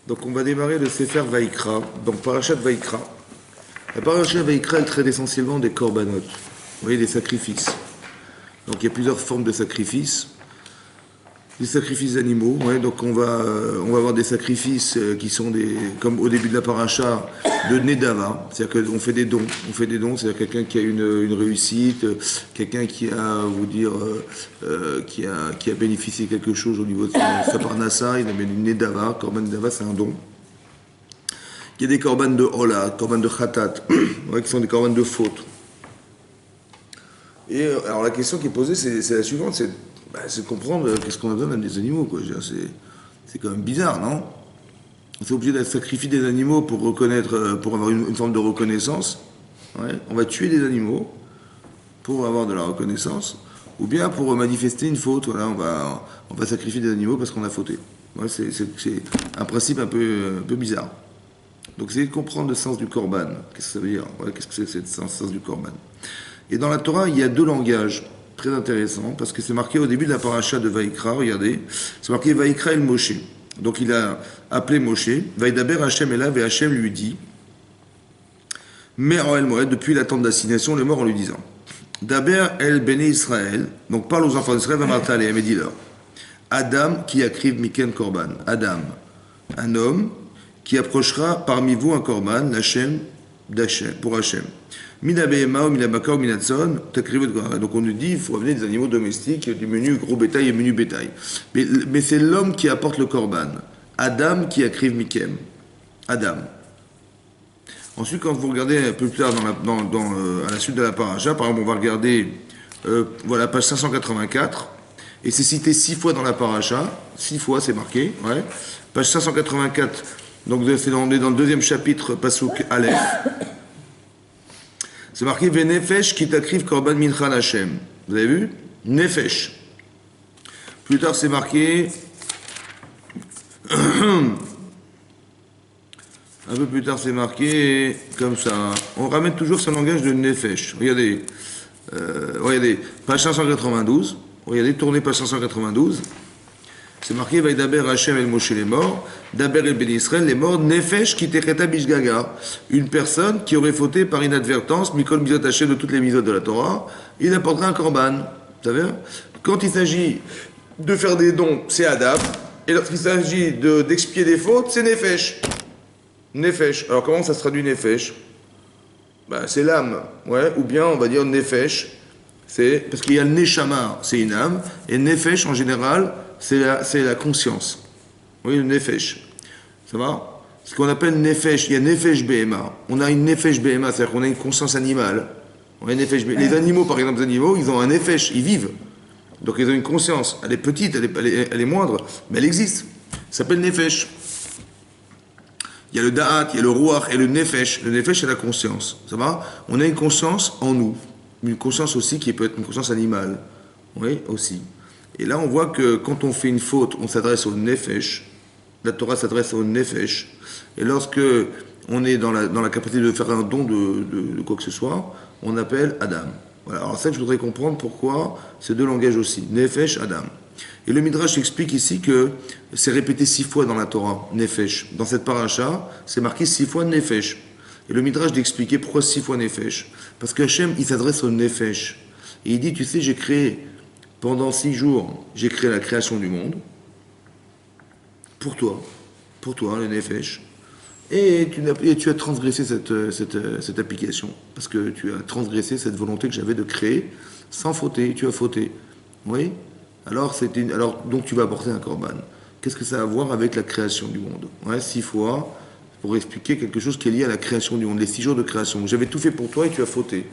Donc on va démarrer le Sefer Vaïkra, donc Parashat Vaïkra. La Parashat Vaïkra, elle traite essentiellement des korbanot, vous voyez, des sacrifices. Donc il y a plusieurs formes de sacrifices. Des sacrifices d'animaux, ouais, donc on va avoir des sacrifices qui sont comme au début de la paracha, de Nedava, c'est-à-dire qu'on fait des dons. On fait des dons, c'est-à-dire quelqu'un qui a une réussite, quelqu'un qui a, qui a bénéficié quelque chose au niveau de sa parnassa, il amène une Nedava, Korban Nedava, c'est un don. Il y a des korban de Hola, korban de Khatat, ouais, qui sont des korban de faute. Et alors la question qui est posée, c'est la suivante, c'est de comprendre qu'est-ce qu'on a besoin des animaux, quoi. C'est quand même bizarre, non? On est obligé de sacrifier des animaux pour reconnaître, pour avoir une forme de reconnaissance. Ouais. On va tuer des animaux pour avoir de la reconnaissance, ou bien pour manifester une faute. Voilà, on va sacrifier des animaux parce qu'on a fauté. Ouais, c'est un principe un peu bizarre. Donc, essayez de comprendre le sens du korban. Qu'est-ce que ça veut dire? Ouais, qu'est-ce que c'est le sens du korban? Et dans la Torah, il y a deux langages très intéressants, parce que c'est marqué au début de la paracha de Vaïkra, regardez, c'est marqué Vaïkra el Moshe. Donc il a appelé Moshe, Vaïdaber Hachem Elav, et Hachem lui dit, Mer el Moed, depuis la tente d'assignation, le mort en lui disant, Daber el Bene Israël, donc parle aux enfants d'Israël, va martaler, et dis-leur, Adam qui akriv miken korban, Adam, un homme qui approchera parmi vous un korban, l'Hachem, pour Hachem. Donc on nous dit il faut amener des animaux domestiques, du menu gros bétail et menu bétail. Mais c'est l'homme qui apporte le korban. Adam qui akriv mikem. Adam. Ensuite, quand vous regardez un peu plus tard à la suite de la paracha, par exemple, on va regarder voilà, page 584, et c'est cité 6 fois dans la paracha, 6 fois c'est marqué, ouais. Page 584, donc on est dans le deuxième chapitre, Pasuk Aleph. C'est marqué Venefesh qui t'akriv korban mincha Hashem. Vous avez vu? Nefesh. Plus tard, c'est marqué. Un peu plus tard, c'est marqué comme ça. On ramène toujours ce langage de Nefesh. Regardez. Regardez. Page 592. Regardez, tournez page 592. C'est marqué Vaïdaber Hachem el Moshe les morts, Daber el Ben Israël les morts, Nefesh qui techeta bishgaga, une personne qui aurait fauté par inadvertance, Mikol Mizot Hachem de toutes les misotes de la Torah, il apportera un korban. Vous savez? Quand il s'agit de faire des dons, c'est Adam, et lorsqu'il s'agit d'expier des fautes, c'est Nefesh. Nefesh. Alors comment ça se traduit Nefesh? C'est l'âme, ouais, ou bien on va dire Nefesh, c'est parce qu'il y a le Neshama, c'est une âme, et Nefesh en général, c'est la conscience. Oui, le nefesh. Ça va? Ce qu'on appelle nefesh, il y a nefesh behema. On a une nefesh behema, c'est-à-dire qu'on a une conscience animale. On a une nefesh behema. Les animaux, par exemple, les animaux, ils ont un nefesh, ils vivent. Donc ils ont une conscience. Elle est petite, elle est moindre, mais elle existe. Ça s'appelle nefesh. Il y a le da'at, il y a le ruach et le nefesh. Le nefesh, c'est la conscience. Ça va? On a une conscience en nous. Une conscience aussi qui peut être une conscience animale. Oui, aussi. Et là, on voit que quand on fait une faute, on s'adresse au nefesh. La Torah s'adresse au nefesh. Et lorsque on est dans la capacité de faire un don de quoi que ce soit, on appelle Adam. Voilà. Alors ça, je voudrais comprendre pourquoi ces deux langages aussi. Nefesh, Adam. Et le Midrash explique ici que c'est répété 6 fois dans la Torah, nefesh. Dans cette paracha, c'est marqué 6 fois nefesh. Et le Midrash d'expliquer pourquoi 6 fois nefesh. Parce qu'Hachem, il s'adresse au nefesh. Et il dit, tu sais, j'ai créé... Pendant 6 jours, j'ai créé la création du monde. Pour toi, le Nefesh. Et tu as transgressé cette application. Parce que tu as transgressé cette volonté que j'avais de créer sans fauter. Tu as fauté. Oui? Alors, donc tu vas apporter un korban. Qu'est-ce que ça a à voir avec la création du monde? Ouais, 6 fois, pour expliquer quelque chose qui est lié à la création du monde. Les 6 jours de création. J'avais tout fait pour toi et tu as fauté.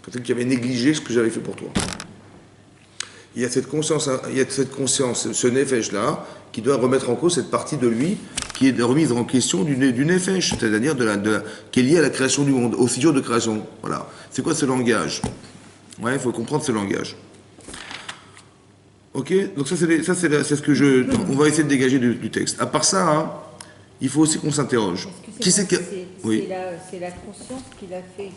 Peut-être que tu avais négligé ce que j'avais fait pour toi. Il y a cette conscience, ce nefesh-là, qui doit remettre en cause cette partie de lui qui est remise en question du nefesh, c'est-à-dire qui est liée à la création du monde, au 6 jours de création. Voilà. C'est quoi ce langage? Ouais, il faut comprendre ce langage. Ok? Donc ça, c'est ce que on va essayer de dégager du texte. À part ça, hein, il faut aussi qu'on s'interroge. Qui c'est que... C'est la conscience qui l'a fait.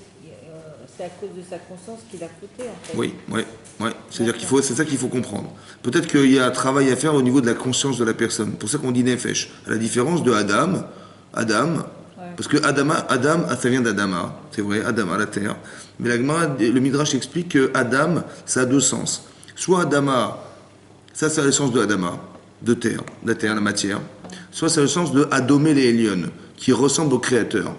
c'est à cause de sa conscience qu'il a fauté, en fait. Oui, oui, oui. C'est-à-dire c'est ça qu'il faut comprendre. Peut-être qu'il y a un travail à faire au niveau de la conscience de la personne. C'est pour ça qu'on dit nefesh. À la différence de Adam, parce que Adam, ça vient d'Adama, c'est vrai, Adama, la terre. Mais la Gemara, le Midrash explique que Adam, ça a deux sens. Soit Adama, ça c'est le sens de Adama, de terre, la terre, la matière. Soit c'est le sens de Adomé les Elion, qui ressemble au Créateur.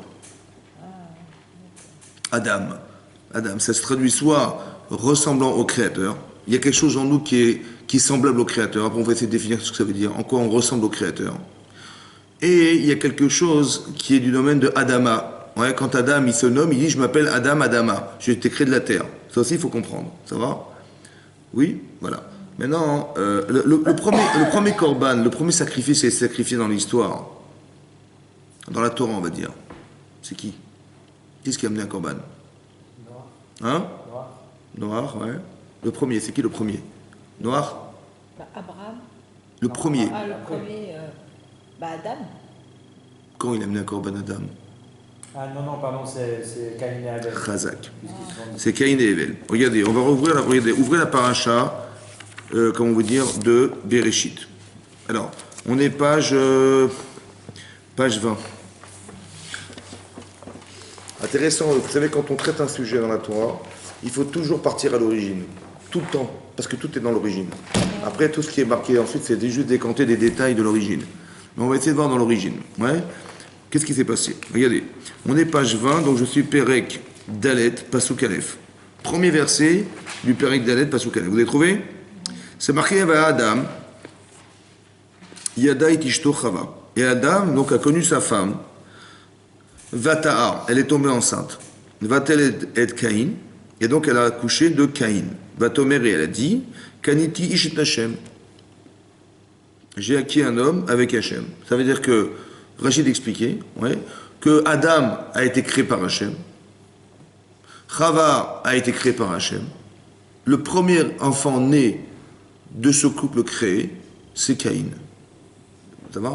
Adam, ça se traduit soit ressemblant au Créateur. Il y a quelque chose en nous qui est semblable au Créateur. Après, on va essayer de définir ce que ça veut dire, en quoi on ressemble au Créateur. Et il y a quelque chose qui est du domaine de Adama. Ouais, quand Adam, il se nomme, il dit « Je m'appelle Adam Adama. J'ai été créé de la terre. » Ça aussi, il faut comprendre. Ça va? Oui? Voilà. Maintenant, le premier korban, le premier sacrifice qui est sacrifié dans l'histoire, dans la Torah, on va dire, c'est qui? Qu'est-ce qui a amené un korban? Hein? Noir, ouais. Le premier, c'est qui le premier? Noir? Abraham. Le premier. Ah, le premier, Adam. Quand il a amené un korban Adam? Ah non, pardon, c'est Caïn et Abel. Chazak. C'est Caïn et Abel. Regardez, on va ouvrez la paracha, comment on veut dire, de Bereshit. Alors, on est page 20. Intéressant, vous savez, quand on traite un sujet dans la Torah, il faut toujours partir à l'origine. Tout le temps, parce que tout est dans l'origine. Après, tout ce qui est marqué ensuite, c'est juste décanter des détails de l'origine. Mais on va essayer de voir dans l'origine. Ouais. Qu'est-ce qui s'est passé? Regardez, on est page 20, donc je suis Perek Dalet, Pasuk Aleph. Premier verset du Perek Dalet, Pasuk Aleph. Vous avez trouvé? C'est marqué à Adam, Yada et Ishto Chava. Et Adam, donc, a connu sa femme, Vata'ar, elle est tombée enceinte. Vatel et Caïn, et donc elle a accouché de Caïn. Vatomer, et elle a dit, Kaniti Ishit Hashem. J'ai acquis un homme avec Hashem. Ça veut dire que, Rachid expliquait, ouais, que Adam a été créé par Hashem. Chava a été créé par Hashem. Le premier enfant né de ce couple créé, c'est Caïn. Ça va?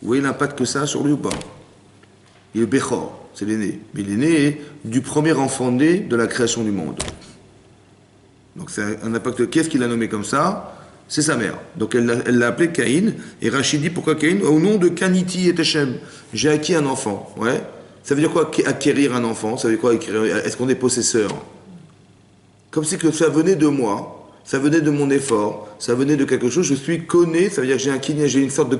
Vous voyez l'impact que ça a sur lui ou pas? Il est Bechor, c'est l'aîné. Mais l'aîné est du premier enfant né de la création du monde. Donc c'est un impact. Qu'est-ce qu'il a nommé comme ça? C'est sa mère. Donc elle l'a appelé Caïn. Et Rachid dit pourquoi Caïn? Au nom de Kaniti et Teshem. J'ai acquis un enfant. Ouais. Ça veut dire quoi acquérir un enfant? Ça veut dire quoi acquérir? Est-ce qu'on est possesseur? Comme si que ça venait de moi. Ça venait de mon effort, ça venait de quelque chose, je suis conné, ça veut dire que j'ai un kinyan, j'ai une sorte de,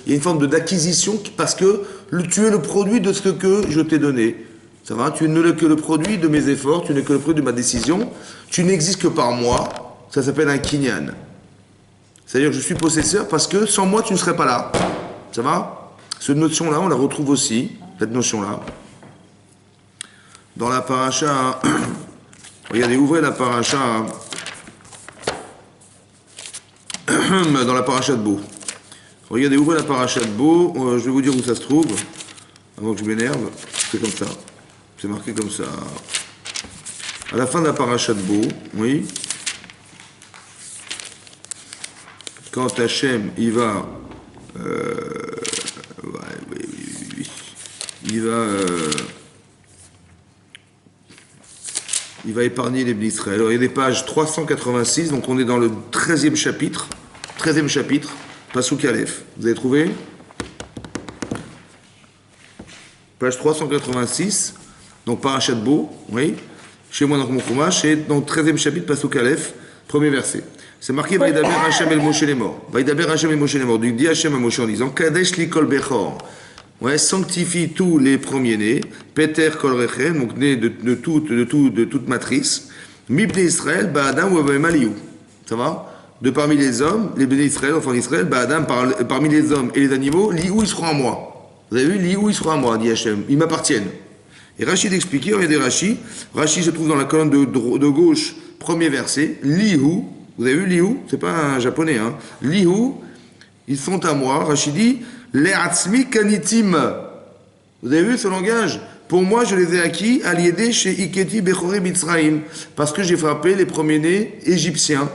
il y a une forme d'acquisition parce que tu es le produit de ce que je t'ai donné. Ça va? Tu n'es que le produit de mes efforts, tu n'es que le produit de ma décision, tu n'existes que par moi, ça s'appelle un kinyan. C'est-à-dire que je suis possesseur parce que sans moi tu ne serais pas là. Ça va? Cette notion-là, on la retrouve aussi, cette notion-là, dans la paracha. Regardez, ouvrez la paracha dans la paracha de Beau. Regardez, ouvrez la paracha de Beau. Je vais vous dire où ça se trouve, avant que je m'énerve. C'est comme ça. C'est marqué comme ça. À la fin de la paracha de Beau, oui. Quand Hachem, il va... il va épargner les Israël. Alors, il y a des pages 386, donc on est dans le 13e chapitre. 13e chapitre, Pasuk Aleph. Vous avez trouvé? Page 386, donc Parashat Bo, oui. Chez moi dans mon chumash, c'est dans le 13e chapitre, Pasuk Aleph, premier verset. C'est marqué Vaïdaber Hashem el Moshe les morts. Vaïdaber Hashem el Moshe les morts. Donc dit Hashem à Moshe en disant Kadesh li kol bechor. Ouais, sanctifie tous les premiers-nés, Peter kol rechem, donc nés de toute matrice, Mibne Israël, Ba'adam ou Maliou. Ça va? De parmi les hommes, les béné Israël, enfants d'Israël, Ba'adam, parmi les hommes et les animaux, Liou ils seront à moi. Vous avez vu? Liou ils seront à moi, dit Hachem. Ils m'appartiennent. Et Rachid expliquait, regardez Rachid. Rachid se trouve dans la colonne de gauche, premier verset. Liou, vous avez vu Liou? C'est pas un japonais, hein. Liou, ils sont à moi. Rachid dit, Le'atzmi kanitim. Vous avez vu ce langage? Pour moi, je les ai acquis à l'aider chez Iketi Bechoré Mitzraïm, parce que j'ai frappé les premiers-nés égyptiens.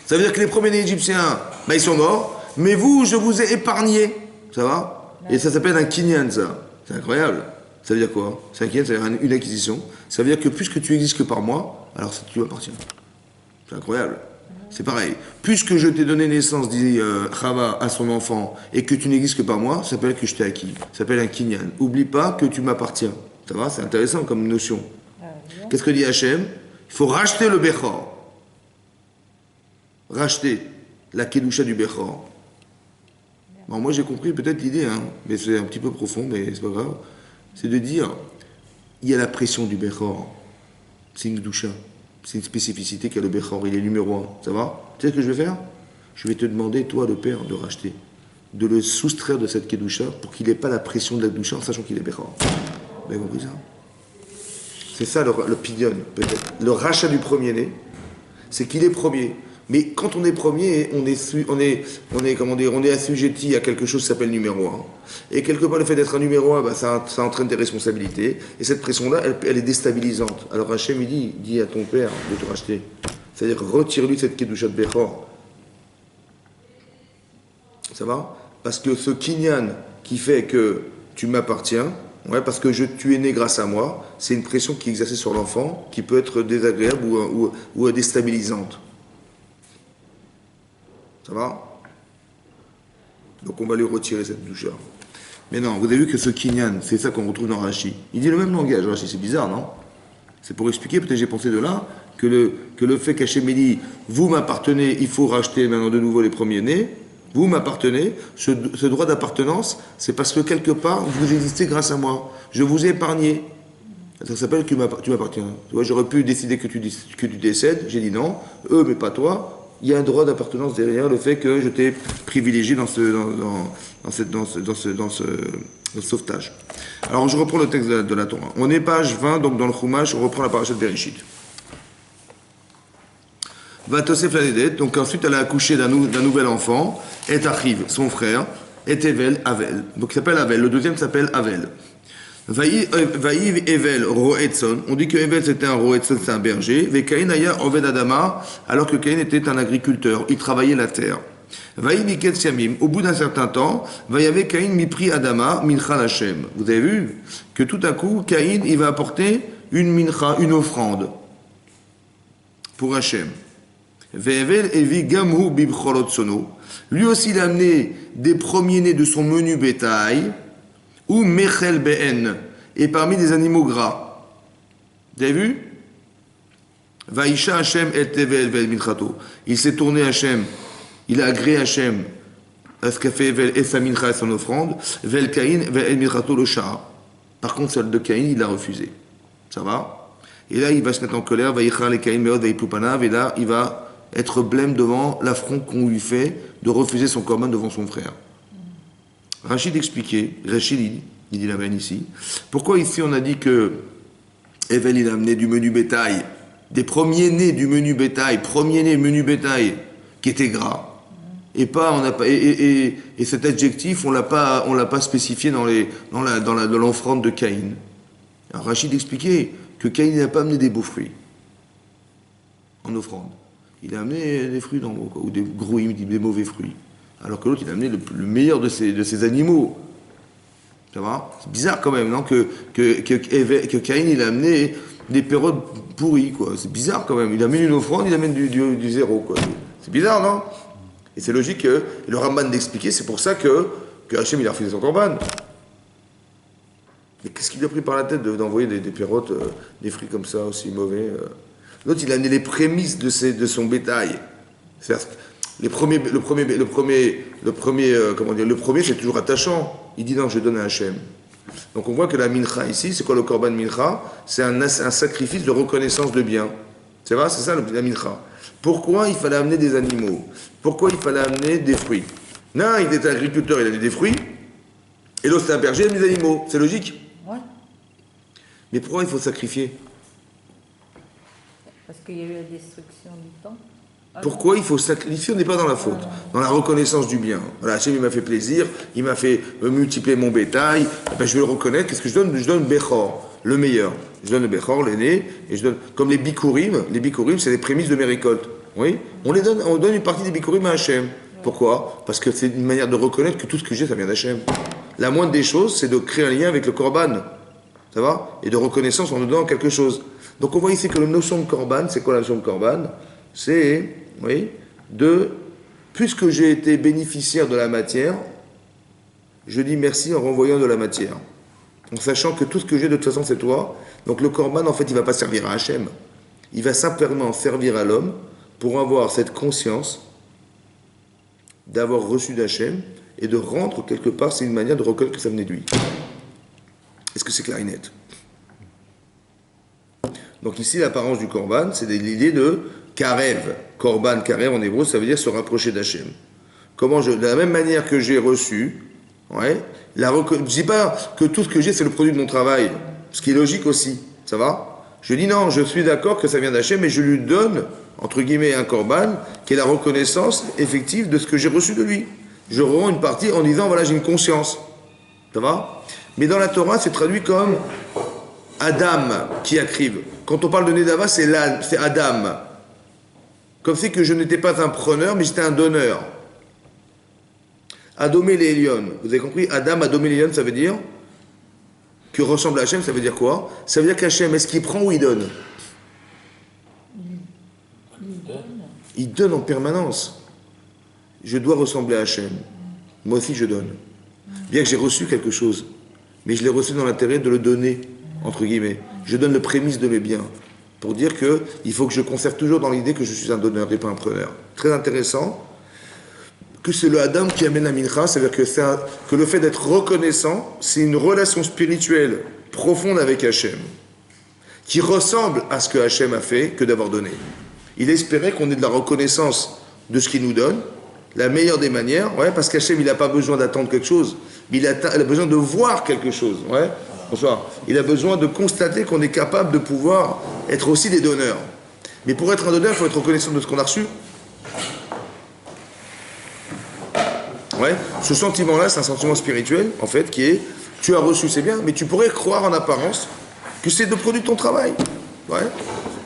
Ça veut dire que les premiers-nés égyptiens, ils sont morts, mais vous, je vous ai épargné. Ça va? Et ça s'appelle un kinyan, ça. C'est incroyable. Ça veut dire quoi? C'est un kinyan, ça veut dire une acquisition. Ça veut dire que puisque tu existes que par moi, alors tu m'appartiens. C'est incroyable. C'est pareil. Puisque je t'ai donné naissance, dit Chava, à son enfant, et que tu n'existes que par moi, ça s'appelle que je t'ai acquis. Ça s'appelle un kinyan. Oublie pas que tu m'appartiens. Ça va? C'est intéressant comme notion. Qu'est-ce que dit Hachem? Il faut racheter le Bechor. Racheter la Kedusha du Bechor. Bon, moi j'ai compris peut-être l'idée, hein, mais c'est un petit peu profond, mais c'est pas grave. C'est de dire, il y a la pression du Bechor. C'est une Kedusha. C'est une spécificité qu'a le Bechor, il est numéro 1. Ça va? Tu sais ce que je vais faire? Je vais te demander, toi, le père, de racheter, de le soustraire de cette Kedusha pour qu'il n'ait pas la pression de la Kedusha en sachant qu'il est Bechor. Vous avez compris ça? C'est ça le pidyon, peut-être. Le rachat du premier-né, c'est qu'il est premier. Mais quand on est premier, on est assujetti à quelque chose qui s'appelle numéro 1. Et quelque part, le fait d'être un numéro 1, ça entraîne des responsabilités. Et cette pression-là, elle est déstabilisante. Alors Hachem, il dit à ton père de te racheter. C'est-à-dire, retire-lui cette kedusha de Bechor. Ça va? Parce que ce kinyan qui fait que tu m'appartiens, ouais, parce que tu es né grâce à moi, c'est une pression qui est exercée sur l'enfant, qui peut être désagréable ou déstabilisante. Ça va? Donc on va lui retirer cette doucha. Mais non, vous avez vu que ce kinyan, c'est ça qu'on retrouve dans Rashi. Il dit le même langage, Rashi, c'est bizarre, non? C'est pour expliquer, peut-être j'ai pensé de là, que le fait qu'Hachem dit, vous m'appartenez, il faut racheter maintenant de nouveau les premiers-nés, vous m'appartenez, ce droit d'appartenance, c'est parce que quelque part, vous existez grâce à moi. Je vous ai épargné. Ça s'appelle que tu m'appartiens. Tu vois, j'aurais pu décider que tu décèdes, j'ai dit non, eux, mais pas toi. Il y a un droit d'appartenance derrière le fait que je t'ai privilégié dans ce sauvetage. Alors je reprends le texte de la Torah. On est page 20, donc dans le Chumash, on reprend la parashat de Bereshit. Vatosef Lanedet, donc ensuite elle a accouché d'un nouvel enfant, et Achiv, son frère, et Evel, Avel. Donc il s'appelle Avel, le deuxième s'appelle Avel. Vaïv Evel Roetson, on dit que Evel c'était un Roetson, c'est un berger, Ve Caïn aya Oved Adama, alors que Caïn était un agriculteur, il travaillait la terre. Vaïv Iket Siamim, au bout d'un certain temps, Vaïave Caïn Mipri Adama, Mincha Hashem. Vous avez vu que tout à coup, Caïn il va apporter une mincha, une offrande pour Hashem. Ve'evel Evi Gamhu Bibcholot Sono, lui aussi il a amené des premiers-nés de son menu bétail, ou Mechel Ben, et parmi des animaux gras. Vous avez vu? Vaïcha Hashem et Tevel vel minchato. Il s'est tourné Hashem, il a agréé Hashem à ce qu'a fait Evel et sa mincha et son offrande, vel Caïn vel minchato le shah. Par contre, celle de Caïn, il l'a refusé. Ça va? Et là, il va se mettre en colère, Vaïcha le Caïn meod vaïpoupanav, et là, il va être blême devant l'affront qu'on lui fait de refuser son korban devant son frère. Rachid expliquait, il dit la veine ici, pourquoi ici on a dit que Evel il a amené du menu bétail, des premiers-nés du menu bétail, premier-né menu bétail qui était gras, et pas on n'a pas et cet adjectif on l'a pas spécifié dans l'offrande de Caïn. Alors Rachid expliquait que Caïn n'a pas amené des beaux fruits en offrande, il a amené des fruits normaux ou des grouim, des mauvais fruits. Alors que l'autre, il a amené le meilleur de ses animaux. Ça va? C'est bizarre quand même, non? Que Caïn, il a amené des pérodes pourries, quoi. C'est bizarre quand même. Il amène une offrande, il amène du zéro, quoi. C'est bizarre, non? Et c'est logique que le Ramban d'expliquer, c'est pour ça que Hachem, il a refusé son korban. Mais qu'est-ce qu'il lui a pris par la tête d'envoyer des pérodes, des fruits comme ça, aussi mauvais? L'autre, il a amené les prémices de son bétail. C'est-à-dire, le premier, c'est toujours attachant. Il dit non, je donne à Hachem. Donc on voit que la mincha ici, c'est quoi le korban mincha? C'est un sacrifice de reconnaissance de bien. C'est vrai, c'est ça la mincha. Pourquoi il fallait amener des animaux? Pourquoi il fallait amener des fruits? Non, il était agriculteur, il a amené des fruits. Et l'autre, c'est un berger, il a amené des animaux. C'est logique? Ouais. Mais pourquoi il faut sacrifier? Parce qu'il y a eu la destruction du temps. Pourquoi il faut sacrifier? On n'est pas dans la faute, dans la reconnaissance du bien. Voilà, Hachem, il m'a fait plaisir, il m'a fait multiplier mon bétail, eh ben, je vais le reconnaître. Qu'est-ce que je donne? Je donne Bechor, le meilleur. Je donne le Bechor, l'aîné, et je donne, comme les Bikurim, c'est les prémices de mes récoltes. Oui? On donne une partie des Bikurim à Hachem. Pourquoi? Parce que c'est une manière de reconnaître que tout ce que j'ai, ça vient d'Hachem. La moindre des choses, c'est de créer un lien avec le Korban. Ça va? Et de reconnaissance en nous donnant quelque chose. Donc on voit ici que la notion de korban, c'est quoi la notion de korban? C'est, oui, puisque j'ai été bénéficiaire de la matière, je dis merci en renvoyant de la matière. En sachant que tout ce que j'ai de toute façon c'est toi. Donc le korban en fait il ne va pas servir à Hachem. Il va simplement servir à l'homme pour avoir cette conscience d'avoir reçu d'Hachem et de rendre quelque part, c'est une manière de reconnaître que ça venait de lui. Est-ce que c'est clair et net? Donc ici l'apparence du korban c'est l'idée de karev. Korban, karev en hébreu ça veut dire se rapprocher d'Hachem. De la même manière que j'ai reçu, ouais, je ne dis pas que tout ce que j'ai c'est le produit de mon travail, ce qui est logique aussi, ça va? Je dis non, je suis d'accord que ça vient d'Hachem, mais je lui donne, entre guillemets, un korban, qui est la reconnaissance effective de ce que j'ai reçu de lui. Je rends une partie en disant, voilà, j'ai une conscience, ça va? Mais dans la Torah, c'est traduit comme Adam qui acrive. Quand on parle de Nedava, c'est Adam. Comme si que je n'étais pas un preneur, mais j'étais un donneur. Adomé l'Elion. Vous avez compris? Adam, Adomé l'Elion, ça veut dire que ressemble à Hachem, ça veut dire quoi? Ça veut dire qu'Hachem, est-ce qu'il prend ou il donne? Il donne en permanence. Je dois ressembler à Hachem. Moi aussi, je donne. Bien que j'ai reçu quelque chose, mais je l'ai reçu dans l'intérêt de le donner, entre guillemets. Je donne le prémisse de mes biens, pour dire qu'il faut que je conserve toujours dans l'idée que je suis un donneur et pas un preneur. Très intéressant, que c'est le Adam qui amène la mincha, c'est-à-dire que le fait d'être reconnaissant, c'est une relation spirituelle profonde avec Hachem, qui ressemble à ce que Hachem a fait que d'avoir donné. Il espérait qu'on ait de la reconnaissance de ce qu'il nous donne, la meilleure des manières, ouais, parce qu'Hachem, il n'a pas besoin d'attendre quelque chose, mais il a besoin de voir quelque chose. Ouais. Bonsoir. Il a besoin de constater qu'on est capable de pouvoir être aussi des donneurs. Mais pour être un donneur, il faut être reconnaissant de ce qu'on a reçu. Ouais. Ce sentiment-là, c'est un sentiment spirituel, en fait, qui est, tu as reçu, c'est bien, mais tu pourrais croire en apparence que c'est le produit de ton travail. Ouais.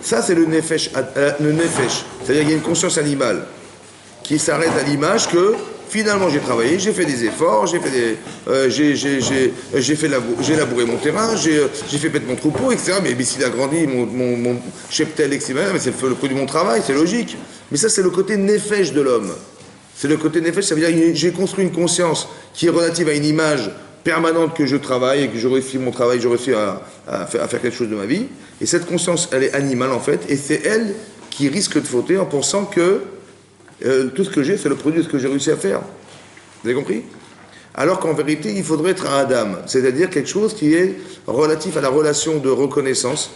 Ça, c'est le nefesh. C'est-à-dire qu'il y a une conscience animale qui s'arrête à l'image que finalement j'ai travaillé, j'ai fait des efforts, j'ai labouré mon terrain, j'ai fait pète mon troupeau, etc. Mais s'il a grandi, mon cheptel, etc. Mais c'est le produit de mon travail, c'est logique. Mais ça, c'est le côté nefesh de l'homme. C'est le côté nefesh, ça veut dire que j'ai construit une conscience qui est relative à une image permanente que je travaille et que je réussis mon travail, je réussis à faire quelque chose de ma vie. Et cette conscience, elle est animale en fait, et c'est elle qui risque de fauter en pensant que tout ce que j'ai, c'est le produit de ce que j'ai réussi à faire. Vous avez compris? Alors qu'en vérité, il faudrait être un Adam, c'est-à-dire quelque chose qui est relatif à la relation de reconnaissance.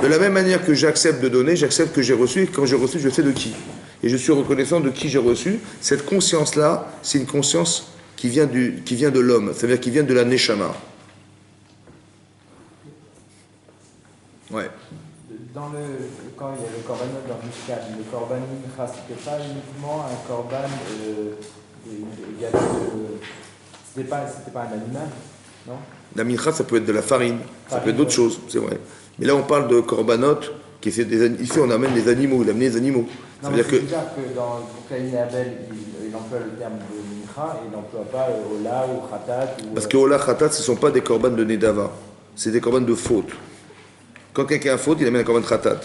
De la même manière que j'accepte de donner, j'accepte que j'ai reçu, et quand j'ai reçu, je sais de qui. Et je suis reconnaissant de qui j'ai reçu. Cette conscience-là, c'est une conscience qui vient de l'homme, c'est-à-dire qui vient de la Neshama. Ouais. Quand il y a le korban dans le Mishkan, le korban mincha, c'était pas uniquement un korban c'était pas un animal, non? La mincha, ça peut être de la farine, ça peut être d'autres choses, c'est vrai. Mais là, on parle de korbanot, ici on amène les animaux, il amène les animaux. Non, mais c'est bizarre que pour Caïn et Abel, il emploie le terme de mincha et il n'emploie pas Ola ou Khatat. Parce que Ola, Khatat, ce ne sont pas des korbanes de Nedava, c'est des korbanes de faute. Quand quelqu'un a faute, il amène un korban Khatat.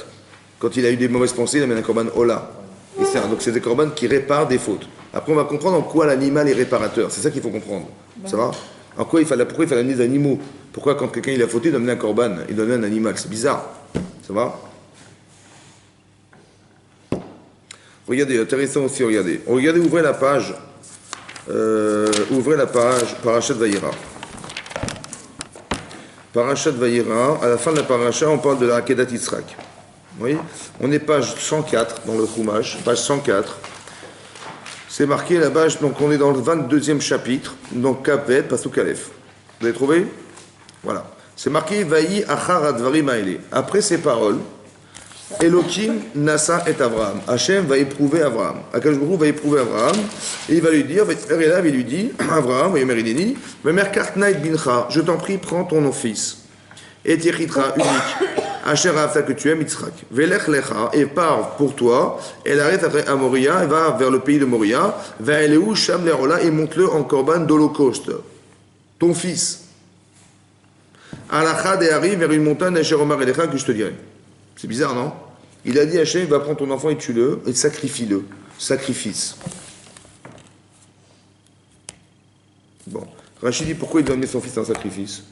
Quand il a eu des mauvaises pensées, il amène un korban Ola. Et donc c'est des korbanes qui réparent des fautes. Après, on va comprendre en quoi l'animal est réparateur. C'est ça qu'il faut comprendre. Ça va? Pourquoi il fallait amener des animaux? Pourquoi quand quelqu'un il a fauté, il donne un korban, il donne un animal? C'est bizarre. Ça va? Regardez, intéressant aussi, regardez. Regardez, ouvrez la page. Parashat Vayera. Parashat Vayera, à la fin de la parasha, on parle de la Akedat Yitzhak. Vous voyez? On est page 104 dans le Chumash, page 104. C'est marqué là-bas, donc on est dans le 22e chapitre, donc Kapet, Pasuk Aleph. Vous avez trouvé? Voilà. C'est marqué Vayi Achar Advarim Haele. Après ces paroles, Elohim Nasa et Avraham. Hachem va éprouver Avraham. Akadosh Baruch Hu va éprouver Avraham et il va lui dire, il lui dit, Avraham, je t'en prie, prends ton fils et Yechitra unique. Asher Avta que tu aimes, Yitzhak. Velech lecha, et pars pour toi, et arrête à Moria, et va vers le pays de Moria, va Eleu Sham Lerola, et monte-le en korban d'holocauste. Ton fils. Alachad et arrive vers une montagne, Asher Omar Elecha, que je te dirai. C'est bizarre, non? Il a dit à Hachem, va prendre ton enfant et tue-le, et sacrifie-le. Sacrifice. Bon. Rachid dit pourquoi il doit amener son fils en sacrifice?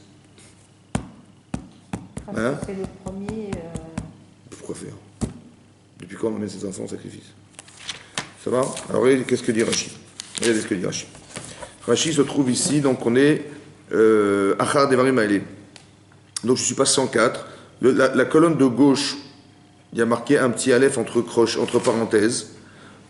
Parce Hein? que c'est le premier. Pourquoi faire? Depuis quand on emmène ses enfants en sacrifice? Ça va? Alors regardez qu'est-ce que dit Rachid. Regardez ce que dit Rachid. Rachid se trouve ici, donc on est Achar Devarim Haele. Donc je suis pas 104. La colonne de gauche, il y a marqué un petit aleph entre parenthèses.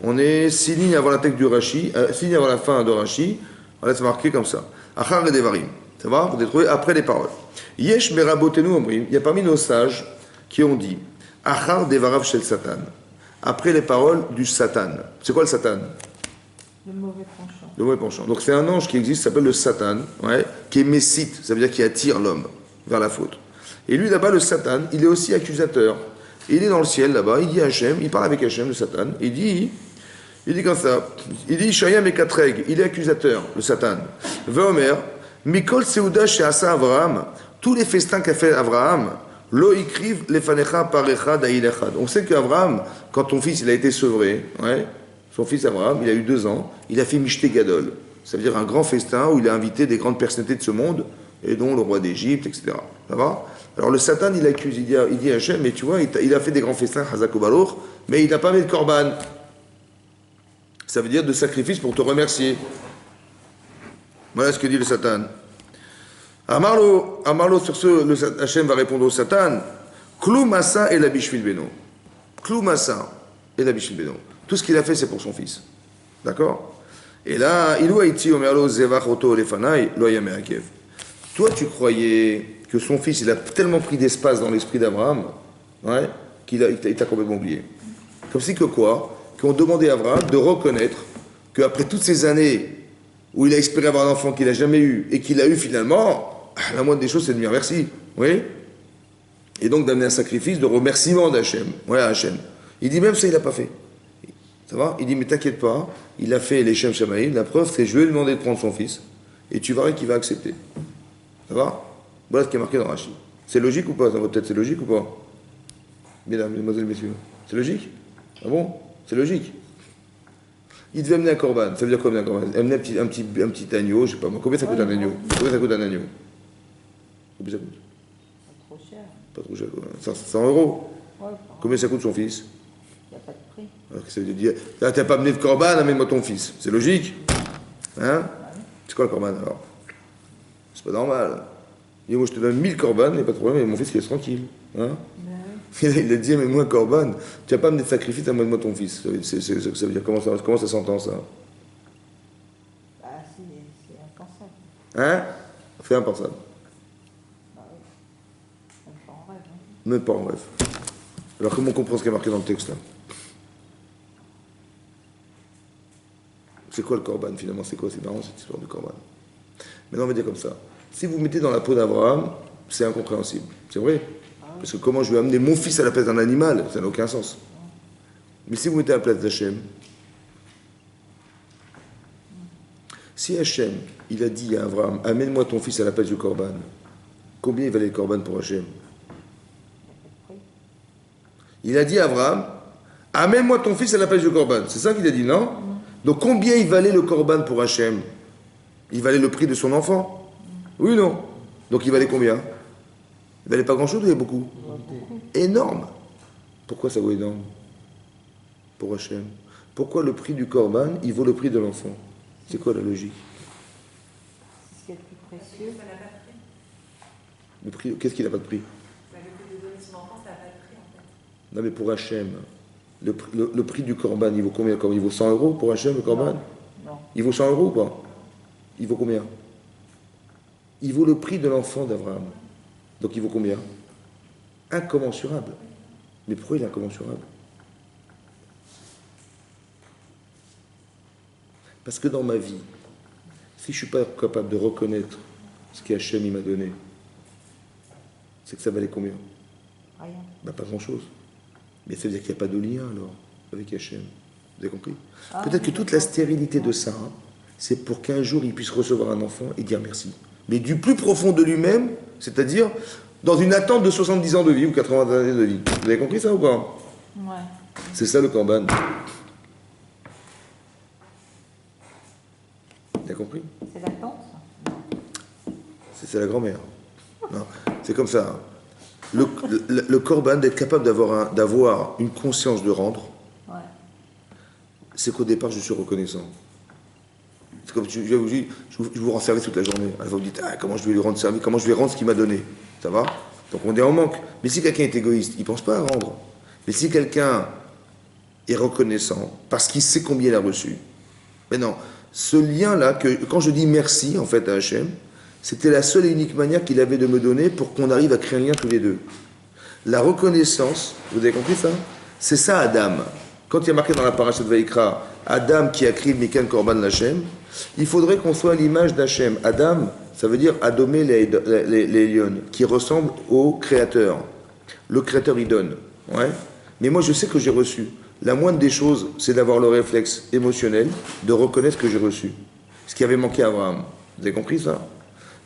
On est 6 lignes avant la texte du Rachid, 6 lignes avant la fin de Rachid. On laisse marquer comme ça. Achar et Devarim. Ça va? Vous allez trouver après les paroles. Yesh merabotenu omrim. Il y a parmi nos sages qui ont dit Achar devarav shel Satan. Après les paroles du Satan. C'est quoi le Satan? Le mauvais penchant. Le mauvais penchant. Donc c'est un ange qui existe, qui s'appelle le Satan, ouais, qui est messite, ça veut dire qui attire l'homme vers la faute. Et lui là-bas, le Satan, il est aussi accusateur. Il est dans le ciel là-bas, il dit à Hachem, il parle avec Hachem, le Satan, il dit comme ça, il dit Shayam et Katreg, il est accusateur, le Satan. Veomer, Mikol Seuda chez Asa Avraham, tous les festins qu'a fait Avraham, Lo ikriv lefanecha parecha da'il echad. On sait qu'Avraham, quand ton fils il a été sevré, ouais, son fils Abraham, il a eu 2 ans, il a fait Mishté Gadol. Ça veut dire un grand festin où il a invité des grandes personnalités de ce monde, et dont le roi d'Égypte, etc. Ça va? Alors le Satan, il accuse, il dit à Hachem, mais tu vois, il a fait des grands festins, Hazak Baruch, mais il n'a pas mis de korban. Ça veut dire de sacrifice pour te remercier. Voilà ce que dit le Satan. Amarlo, sur ce, Hachem va répondre au Satan, Klou Massa et la Bishvil Beno. Klou Massa et la Bishvil Beno. Tout ce qu'il a fait, c'est pour son fils. D'accord? Et là, Ilou Haïti, Omerlo, Zevach, Oto, Lefanai, Loyame Akev. Toi, tu croyais que son fils, il a tellement pris d'espace dans l'esprit d'Abraham, ouais, qu'il t'a complètement oublié. Comme si que quoi? Qu'on demandait à Abraham de reconnaître qu'après toutes ces années où il a espéré avoir un enfant qu'il n'a jamais eu et qu'il a eu finalement, la moindre des choses, c'est de dire merci. Oui? Et donc d'amener un sacrifice de remerciement d'Hachem. Ouais, Hachem. Il dit même ça, il n'a pas fait. Ça va? Il dit, mais t'inquiète pas, il a fait les Shem Shamaïm. La preuve, c'est que je vais lui demander de prendre son fils. Et tu verras qu'il va accepter. Ça va? Voilà ce qui est marqué dans Rachid. C'est logique ou pas? Dans votre tête, c'est logique ou pas? Mesdames, mesdemoiselles, messieurs. C'est logique? Ah bon? C'est logique. Il devait amener un korban. Ça veut dire quoi, amener un korban? Amener un petit agneau, je sais pas moi. Combien ça coûte un agneau? Combien ça coûte un agneau? Combien ça coûte? Pas trop cher. Pas trop cher, quoi. 100 euros. Ouais, Combien ça coûte son fils? il n'y a pas de prix. Alors, ça veut dire, là, t'as pas amené de korban, amène-moi ton fils. C'est logique? Hein? C'est quoi le korban alors? C'est pas normal. Il dit, moi je te donne 1000 korban, il n'y a pas de problème, et mon fils il est tranquille. Hein? Il a dit, mais moi korban, tu n'as pas amené de sacrifice, amène-moi ton fils. Ça veut dire, comment ça s'entend ça? Bah, c'est impensable. Hein? C'est impensable. Bah oui. Même pas en rêve. Hein. Même pas en rêve. Alors comment on comprend ce qui est marqué dans le texte là? C'est quoi le korban finalement? C'est quoi? C'est marrant cette histoire du korban. Maintenant on va dire comme ça. Si vous mettez dans la peau d'Abraham, c'est incompréhensible. C'est vrai. Parce que comment je vais amener mon fils à la place d'un animal? Ça n'a aucun sens. Mais si vous mettez à la place d'Hachem, si Hachem, il a dit à Abraham, amène-moi ton fils à la place du korban, combien il valait le korban pour Hachem? Il a dit à Abraham, amène-moi ton fils à la place du korban. C'est ça qu'il a dit, non? Donc combien il valait le korban pour Hachem? Il valait le prix de son enfant? Oui ou non? Donc il valait combien? Il valait pas grand-chose ou il y avait beaucoup? Énorme. Pourquoi ça vaut énorme? Pour Hachem. Pourquoi le prix du korban, il vaut le prix de l'enfant? C'est quoi la logique? C'est ce qui est le plus précieux. Le prix, qu'est-ce qu'il n'a pas de prix? Le prix de donner son enfant, ça n'a pas de prix en fait. Non mais pour Hachem, le prix du korban, il vaut combien? Il vaut 100 euros pour Hachem, le korban? Non. Il vaut 100 euros ou pas? Il vaut combien? Il vaut le prix de l'enfant d'Abraham. Donc il vaut combien? Incommensurable. Mais pourquoi il est incommensurable? Parce que dans ma vie, si je ne suis pas capable de reconnaître ce qu'Hachem m'a donné, c'est que ça valait combien? Rien. Ben, pas grand-chose. Mais ça veut dire qu'il n'y a pas de lien alors avec Hachem. Vous avez compris? Peut-être que toute la stérilité de ça, hein, c'est pour qu'un jour il puisse recevoir un enfant et dire merci. mais du plus profond de lui-même, c'est-à-dire dans une attente de 70 ans de vie ou 80 années de vie. Vous avez compris ça ou pas? Ouais. C'est ça le korban. Vous avez compris? C'est l'attente, ça? C'est la grand-mère. Non, c'est comme ça. Le korban, d'être capable d'avoir une conscience de rendre, Ouais. c'est qu'au départ, je suis reconnaissant. C'est comme je vous rends service toute la journée. Alors vous me dites, ah, comment je vais lui rendre service, comment je vais rendre ce qu'il m'a donné. Ça va? Donc on est en manque. Mais si quelqu'un est égoïste, il ne pense pas à rendre. Mais si quelqu'un est reconnaissant parce qu'il sait combien il a reçu, mais non, ce lien-là, que quand je dis merci en fait à Hachem, c'était la seule et unique manière qu'il avait de me donner pour qu'on arrive à créer un lien tous les deux. La reconnaissance, vous avez compris ça? C'est ça Adam. Quand il y a marqué dans la paracha de Vaïkra, Adam qui a créé Mikan Korban Hachem, il faudrait qu'on soit à l'image d'Hachem. Adam, ça veut dire Adomé les lions, qui ressemble au Créateur. Le Créateur, il donne. Ouais. Mais moi, je sais que j'ai reçu. La moindre des choses, c'est d'avoir le réflexe émotionnel de reconnaître que j'ai reçu. Ce qui avait manqué à Abraham. Vous avez compris ça?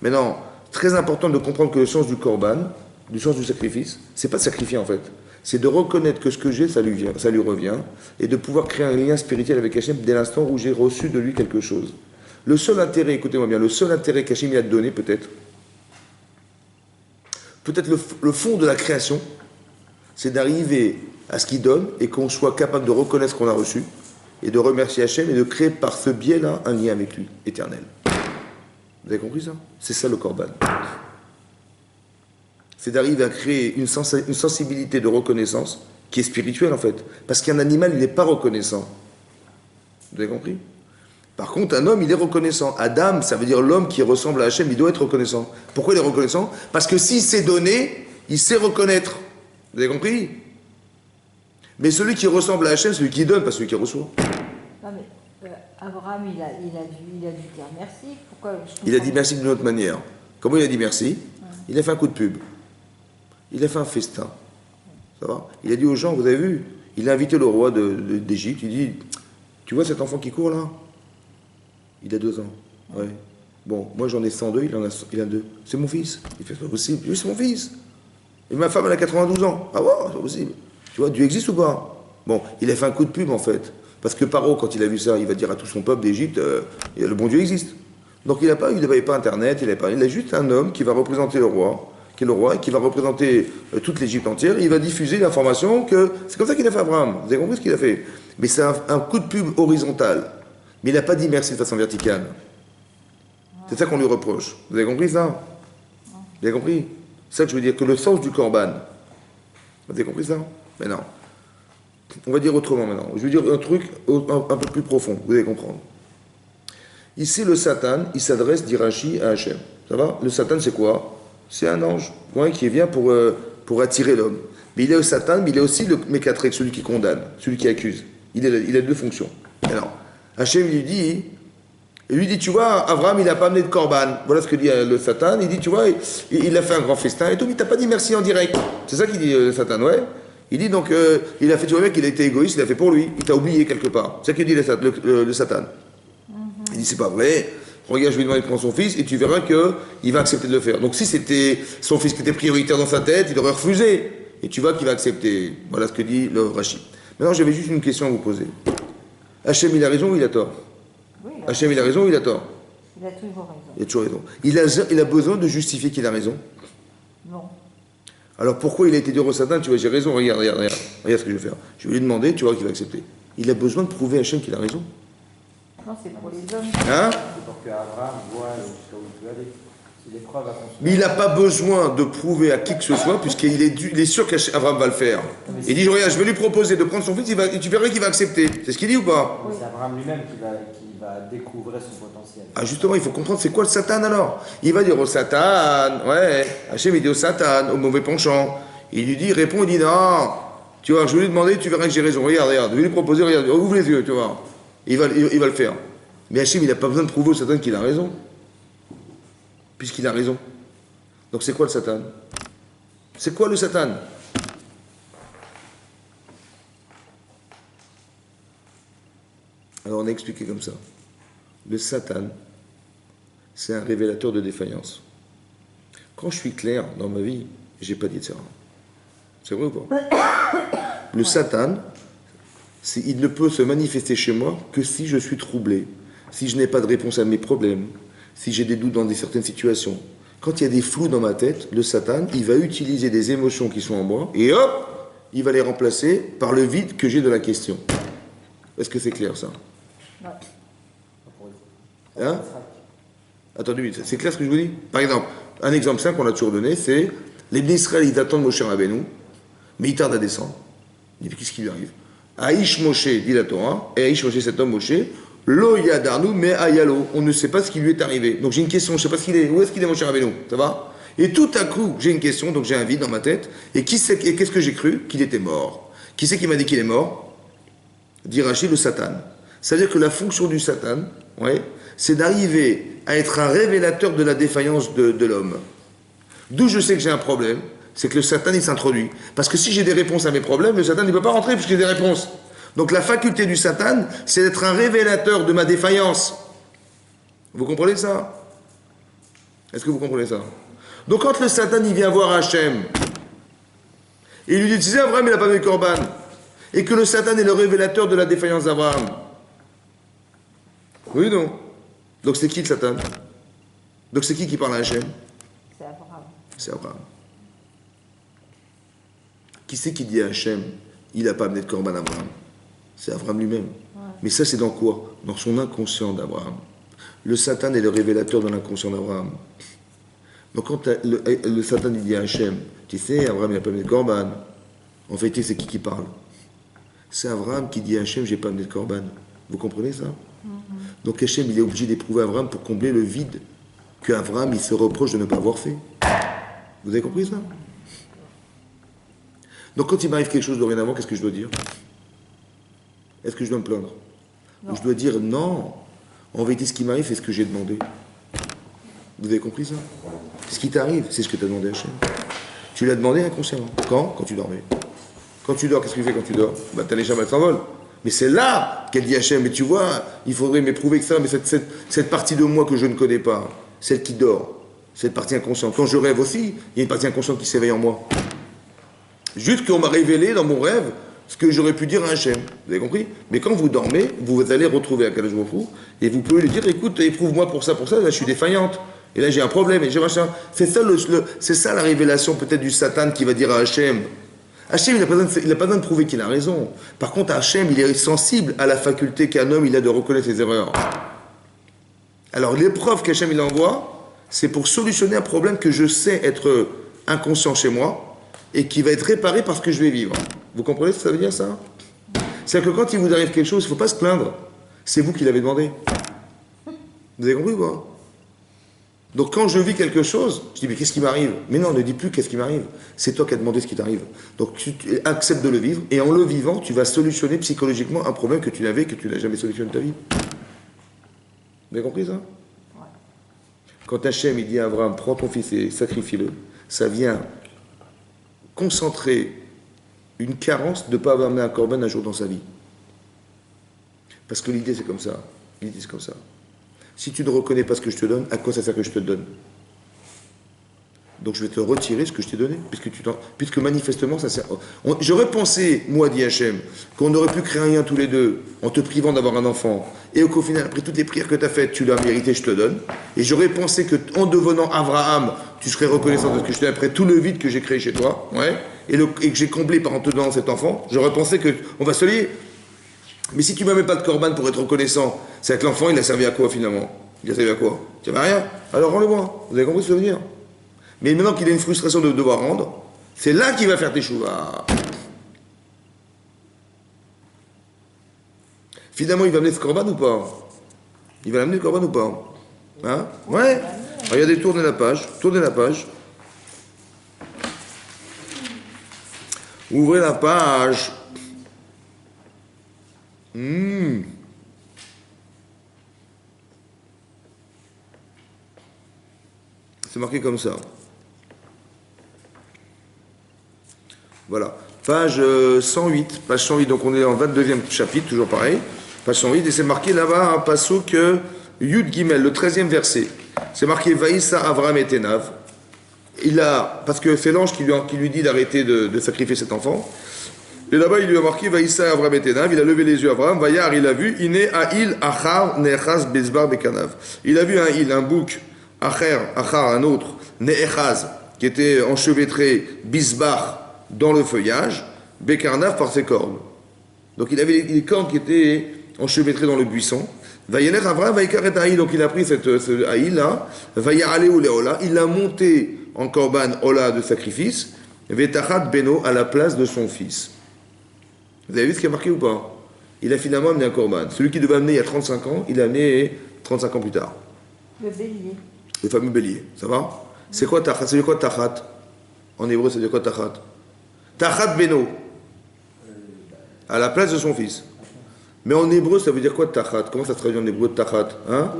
Maintenant, très important de comprendre que le sens du Korban, du sens du sacrifice, c'est pas de sacrifier en fait. C'est de reconnaître que ce que j'ai, ça lui revient, et de pouvoir créer un lien spirituel avec Hachem dès l'instant où j'ai reçu de lui quelque chose. Le seul intérêt, écoutez-moi bien, le seul intérêt qu'Hachem a donné, peut-être le fond de la création, c'est d'arriver à ce qu'il donne et qu'on soit capable de reconnaître ce qu'on a reçu et de remercier Hachem et de créer par ce biais-là un lien avec lui, éternel. Vous avez compris ça? C'est ça le Korban. C'est d'arriver à créer une sensibilité de reconnaissance qui est spirituelle en fait. Parce qu'un animal, il n'est pas reconnaissant. Vous avez compris? Par contre, un homme, il est reconnaissant. Adam, ça veut dire l'homme qui ressemble à Hachem, il doit être reconnaissant. Pourquoi il est reconnaissant? Parce que s'il s'est donné, il sait reconnaître. Vous avez compris? Mais celui qui ressemble à Hachem, c'est celui qui donne, pas celui qui reçoit. Non, mais Abraham, il a dû dire merci. Pourquoi Il a dit merci d'une autre manière. Comment il a dit merci? Il a fait un coup de pub. Il a fait un festin. Ça va? Il a dit aux gens, vous avez vu? Il a invité le roi d'Égypte. Il dit, tu vois cet enfant qui court là? Il a 2 ans. Ouais. Bon, moi j'en ai 102, il a 2. C'est mon fils. Il fait, c'est pas possible. Oui, c'est mon fils. Et ma femme, elle a 92 ans. Ah ouais, c'est pas possible. Tu vois, Dieu existe ou pas? Bon, il a fait un coup de pub en fait. Parce que Paro, quand il a vu ça, il va dire à tout son peuple d'Égypte, le bon Dieu existe. Donc il n'avait pas Internet, il a juste un homme qui va représenter le roi, qui est le roi, et qui va représenter toute l'Égypte entière, et il va diffuser l'information que c'est comme ça qu'il a fait Abraham. Vous avez compris ce qu'il a fait? Mais c'est un coup de pub horizontal. Mais il n'a pas dit merci de façon verticale. C'est ça qu'on lui reproche. Vous avez compris ça? Vous avez compris? C'est ça que je veux dire, que le sens du Korban. Vous avez compris ça? Mais non. On va dire autrement maintenant. Je veux dire un truc un peu plus profond, vous allez comprendre. Ici, le Satan, il s'adresse, dit Rashi, à Hachem. Ça va? Le Satan, c'est quoi? C'est un ange, ouais, qui vient pour attirer l'homme. Mais il est le Satan, mais il est aussi le Mékatrek, celui qui condamne, celui qui accuse. Il a 2 fonctions. Alors, Hachem lui dit, tu vois, Abraham, il n'a pas amené de Korban. Voilà ce que dit le Satan. Il dit, tu vois, il a fait un grand festin et tout, mais il t'a pas dit merci en direct. C'est ça qu'il dit le Satan, ouais. Il dit donc, il a fait, tu vois bien qu'il a été égoïste, il a fait pour lui, il t'a oublié quelque part. C'est ça qu'il dit le Satan. Il dit, c'est pas vrai, regarde, je vais lui demander de prendre son fils et tu verras qu'il va accepter de le faire. Donc si c'était son fils qui était prioritaire dans sa tête, il aurait refusé. Et tu vois qu'il va accepter. Voilà ce que dit le Rashi. Maintenant, j'avais juste une question à vous poser. Hachem, il a raison ou il a tort? Oui, Hachem, il a raison ou il a tort? il a toujours raison. Il a toujours raison. Il a besoin de justifier qu'il a raison. Non. Alors pourquoi il a été dur au Satan? Tu vois, j'ai raison, regarde ce que je vais faire. Je vais lui demander, tu vois qu'il va accepter. Il a besoin de prouver à Hachem qu'il a raison. Non, c'est pour les hommes. Hein? C'est pour qu'Abraham voit jusqu'à où il peut aller. Si l'épreuve a construit. Mais il n'a pas besoin de prouver à qui que ce soit, puisqu'il est sûr qu'Abraham va le faire. Il dit, regarde, je vais lui proposer de prendre son fils, et tu verras qu'il va accepter. C'est ce qu'il dit ou pas? C'est Abraham lui-même qui va découvrir son potentiel. Ah justement, il faut comprendre, c'est quoi le Satan alors? Il va dire au Satan, ouais, Hachem il dit au Satan, au mauvais penchant. Il lui dit, il répond, il dit, non, tu vois, je vais lui demander, tu verras que j'ai raison. Regarde, je vais lui proposer, regarde, ouvre les yeux, tu vois. Il va le faire. Mais Hachem, il n'a pas besoin de prouver au Satan qu'il a raison. Puisqu'il a raison. Donc c'est quoi le Satan? C'est quoi le Satan? Alors on a expliqué comme ça. Le Satan, c'est un révélateur de défaillance. Quand je suis clair dans ma vie, j'ai pas dit de ça. C'est vrai ou pas? Le Satan, il ne peut se manifester chez moi que si je suis troublé, si je n'ai pas de réponse à mes problèmes, si j'ai des doutes dans certaines situations. Quand il y a des flous dans ma tête, le Satan, il va utiliser des émotions qui sont en moi et hop, il va les remplacer par le vide que j'ai de la question. Est-ce que c'est clair ça? Ouais. Hein? Attendez, c'est clair ce que je vous dis? Par exemple, un exemple simple qu'on a toujours donné, c'est les Israël, ils attendent Moshe Rabbeinu, mais il tarde à descendre. Il dit, qu'est-ce qui lui arrive? Aïch Moshe, dit la Torah, et Aïch Moshe, cet homme Moshe, Lo Yadarnu, mais Ayalo, on ne sait pas ce qui lui est arrivé. Donc j'ai une question, je ne sais pas ce qu'il est, où est-ce qu'il est Moshe Rabbeinu? Ça va? Et tout à coup, j'ai une question, donc j'ai un vide dans ma tête, et qu'est-ce que j'ai cru? Qu'il était mort. Qui c'est qui m'a dit qu'il est mort? Dit Rachid, le Satan. C'est-à-dire que la fonction du Satan, ouais, c'est d'arriver à être un révélateur de la défaillance de l'homme. D'où je sais que j'ai un problème, c'est que le Satan, il s'introduit. Parce que si j'ai des réponses à mes problèmes, le Satan ne peut pas rentrer puisque j'ai des réponses. Donc la faculté du Satan, c'est d'être un révélateur de ma défaillance. Vous comprenez ça? Est-ce que vous comprenez ça? Donc quand le Satan, il vient voir Hachem, et il lui dit, tu sais, Abraham, il n'a pas mis Corban, et que le Satan est le révélateur de la défaillance d'Abraham. Oui ou non? Donc c'est qui le Satan? Donc c'est qui parle à Hachem? C'est Abraham. C'est Abraham. Qui c'est qui dit à Hachem, il n'a pas amené de Corban à Abraham? C'est Abraham lui-même. Ouais. Mais ça c'est dans quoi? Dans son inconscient d'Abraham. Le Satan est le révélateur de l'inconscient d'Abraham. Donc quand le Satan il dit à Hachem, tu sais, Abraham il n'a pas amené de Corban. En fait, c'est qui parle? C'est Abraham qui dit à Hachem, j'ai pas amené de Corban. Vous comprenez ça? Donc Hachem, il est obligé d'éprouver Abraham pour combler le vide que Abraham, il se reproche de ne pas avoir fait. Vous avez compris ça? Donc quand il m'arrive quelque chose dorénavant, qu'est-ce que je dois dire? Est-ce que je dois me plaindre? Ou je dois dire non, en vérité ce qui m'arrive, c'est ce que j'ai demandé. Vous avez compris ça? Ce qui t'arrive, c'est ce que tu as demandé à Hachem. Tu l'as demandé inconsciemment. Quand? Quand tu dormais. Quand tu dors, qu'est-ce que tu fais quand tu dors? Bah t'as les jambes, elles s'envolent. Mais c'est là qu'elle dit Hachem, mais tu vois, il faudrait m'éprouver que ça, mais cette partie de moi que je ne connais pas, celle qui dort, cette partie inconsciente. Quand je rêve aussi, il y a une partie inconsciente qui s'éveille en moi. Juste qu'on m'a révélé dans mon rêve ce que j'aurais pu dire à Hachem. Vous avez compris? Mais quand vous dormez, vous allez retrouver Akadosh Baruch Hu, et vous pouvez lui dire, écoute, éprouve-moi pour ça, là je suis défaillante. Et là j'ai un problème, et j'ai machin. C'est ça la révélation peut-être du Satan qui va dire à Hachem. Hachem, il n'a pas besoin de prouver qu'il a raison. Par contre, Hachem, il est sensible à la faculté qu'un homme il a de reconnaître ses erreurs. Alors, l'épreuve qu'Hachem il envoie, c'est pour solutionner un problème que je sais être inconscient chez moi et qui va être réparé par ce que je vais vivre. Vous comprenez ce que ça veut dire, ça? C'est-à-dire que quand il vous arrive quelque chose, il ne faut pas se plaindre. C'est vous qui l'avez demandé. Vous avez compris ou pas? Donc quand je vis quelque chose, je dis mais qu'est-ce qui m'arrive? Mais non, ne dis plus qu'est-ce qui m'arrive. C'est toi qui as demandé ce qui t'arrive. Donc tu acceptes de le vivre et en le vivant, tu vas solutionner psychologiquement un problème que tu n'avais, que tu n'as jamais solutionné de ta vie. Vous avez compris ça? Ouais. Quand Hachem il dit à Abraham, prends ton fils et sacrifie-le, ça vient concentrer une carence de ne pas avoir amené un corban un jour dans sa vie. Parce que l'idée c'est comme ça. L'idée c'est comme ça. Si tu ne reconnais pas ce que je te donne, à quoi ça sert que je te le donne? Donc je vais te retirer ce que je t'ai donné, puisque manifestement ça sert. J'aurais pensé, moi dit Hachem, qu'on aurait pu créer un lien tous les deux en te privant d'avoir un enfant, et qu'au final, après toutes les prières que tu as faites, tu l'as mérité, je te le donne. Et j'aurais pensé qu'en devenant Abraham, tu serais reconnaissant de ce que je t'ai après tout le vide que j'ai créé chez toi, ouais, et que j'ai comblé en te donnant cet enfant. J'aurais pensé qu'on va se lier. Mais si tu ne m'as même pas de corban pour être reconnaissant, c'est que l'enfant, il a servi à quoi finalement? Il a servi à quoi? Tu n'avais rien. Alors rends-le-moi. Vous avez compris ce que ça veut dire? Mais maintenant qu'il a une frustration de devoir rendre, c'est là qu'il va faire tes chouvas. Finalement, il va amener ce corban ou pas? Il va amener le corban ou pas? Hein? Ouais. Regardez, tournez la page. Tournez la page. Ouvrez la page. C'est marqué comme ça. Voilà. Page 108. Page 108, donc on est en 22e chapitre, toujours pareil. Page 108, et c'est marqué là-bas un passouk Yud Gimel, le 13e verset. c'est marqué Vaïssa Avram et Tenav. Parce que c'est l'ange qui lui dit d'arrêter de sacrifier cet enfant. Et là-bas, il lui a marqué Vaïssa Avram et Tenav. Il a levé les yeux à Avram. Vaïar, il a vu Iné Aïl Achar Nechaz Bezbar Bekanav. Il a vu un bouc, Achar, un autre, Nechaz, qui était enchevêtré, Bizbar, dans le feuillage, Bekarnav par ses cornes. Donc il avait les cornes qui étaient enchevêtrées dans le buisson. Vaïener Avram Vaïkaret Aïl, donc il a pris ce Aïl-là, Vaïarale ou Léola, il l'a monté en korban Ola de sacrifice, Vetachat Beno à la place de son fils. Vous avez vu ce qui est marqué ou pas? Il a finalement amené un korban. Celui qui devait amener il y a 35 ans, il l'a amené 35 ans plus tard. Le bélier. Le fameux bélier, ça va? C'est quoi Tachat? C'est quoi Tachat? En hébreu, c'est de quoi Tachat? Tachat Beno. À la place de son fils. Mais en hébreu, ça veut dire quoi Tachat? Comment ça se traduit en hébreu Tachat? Hein?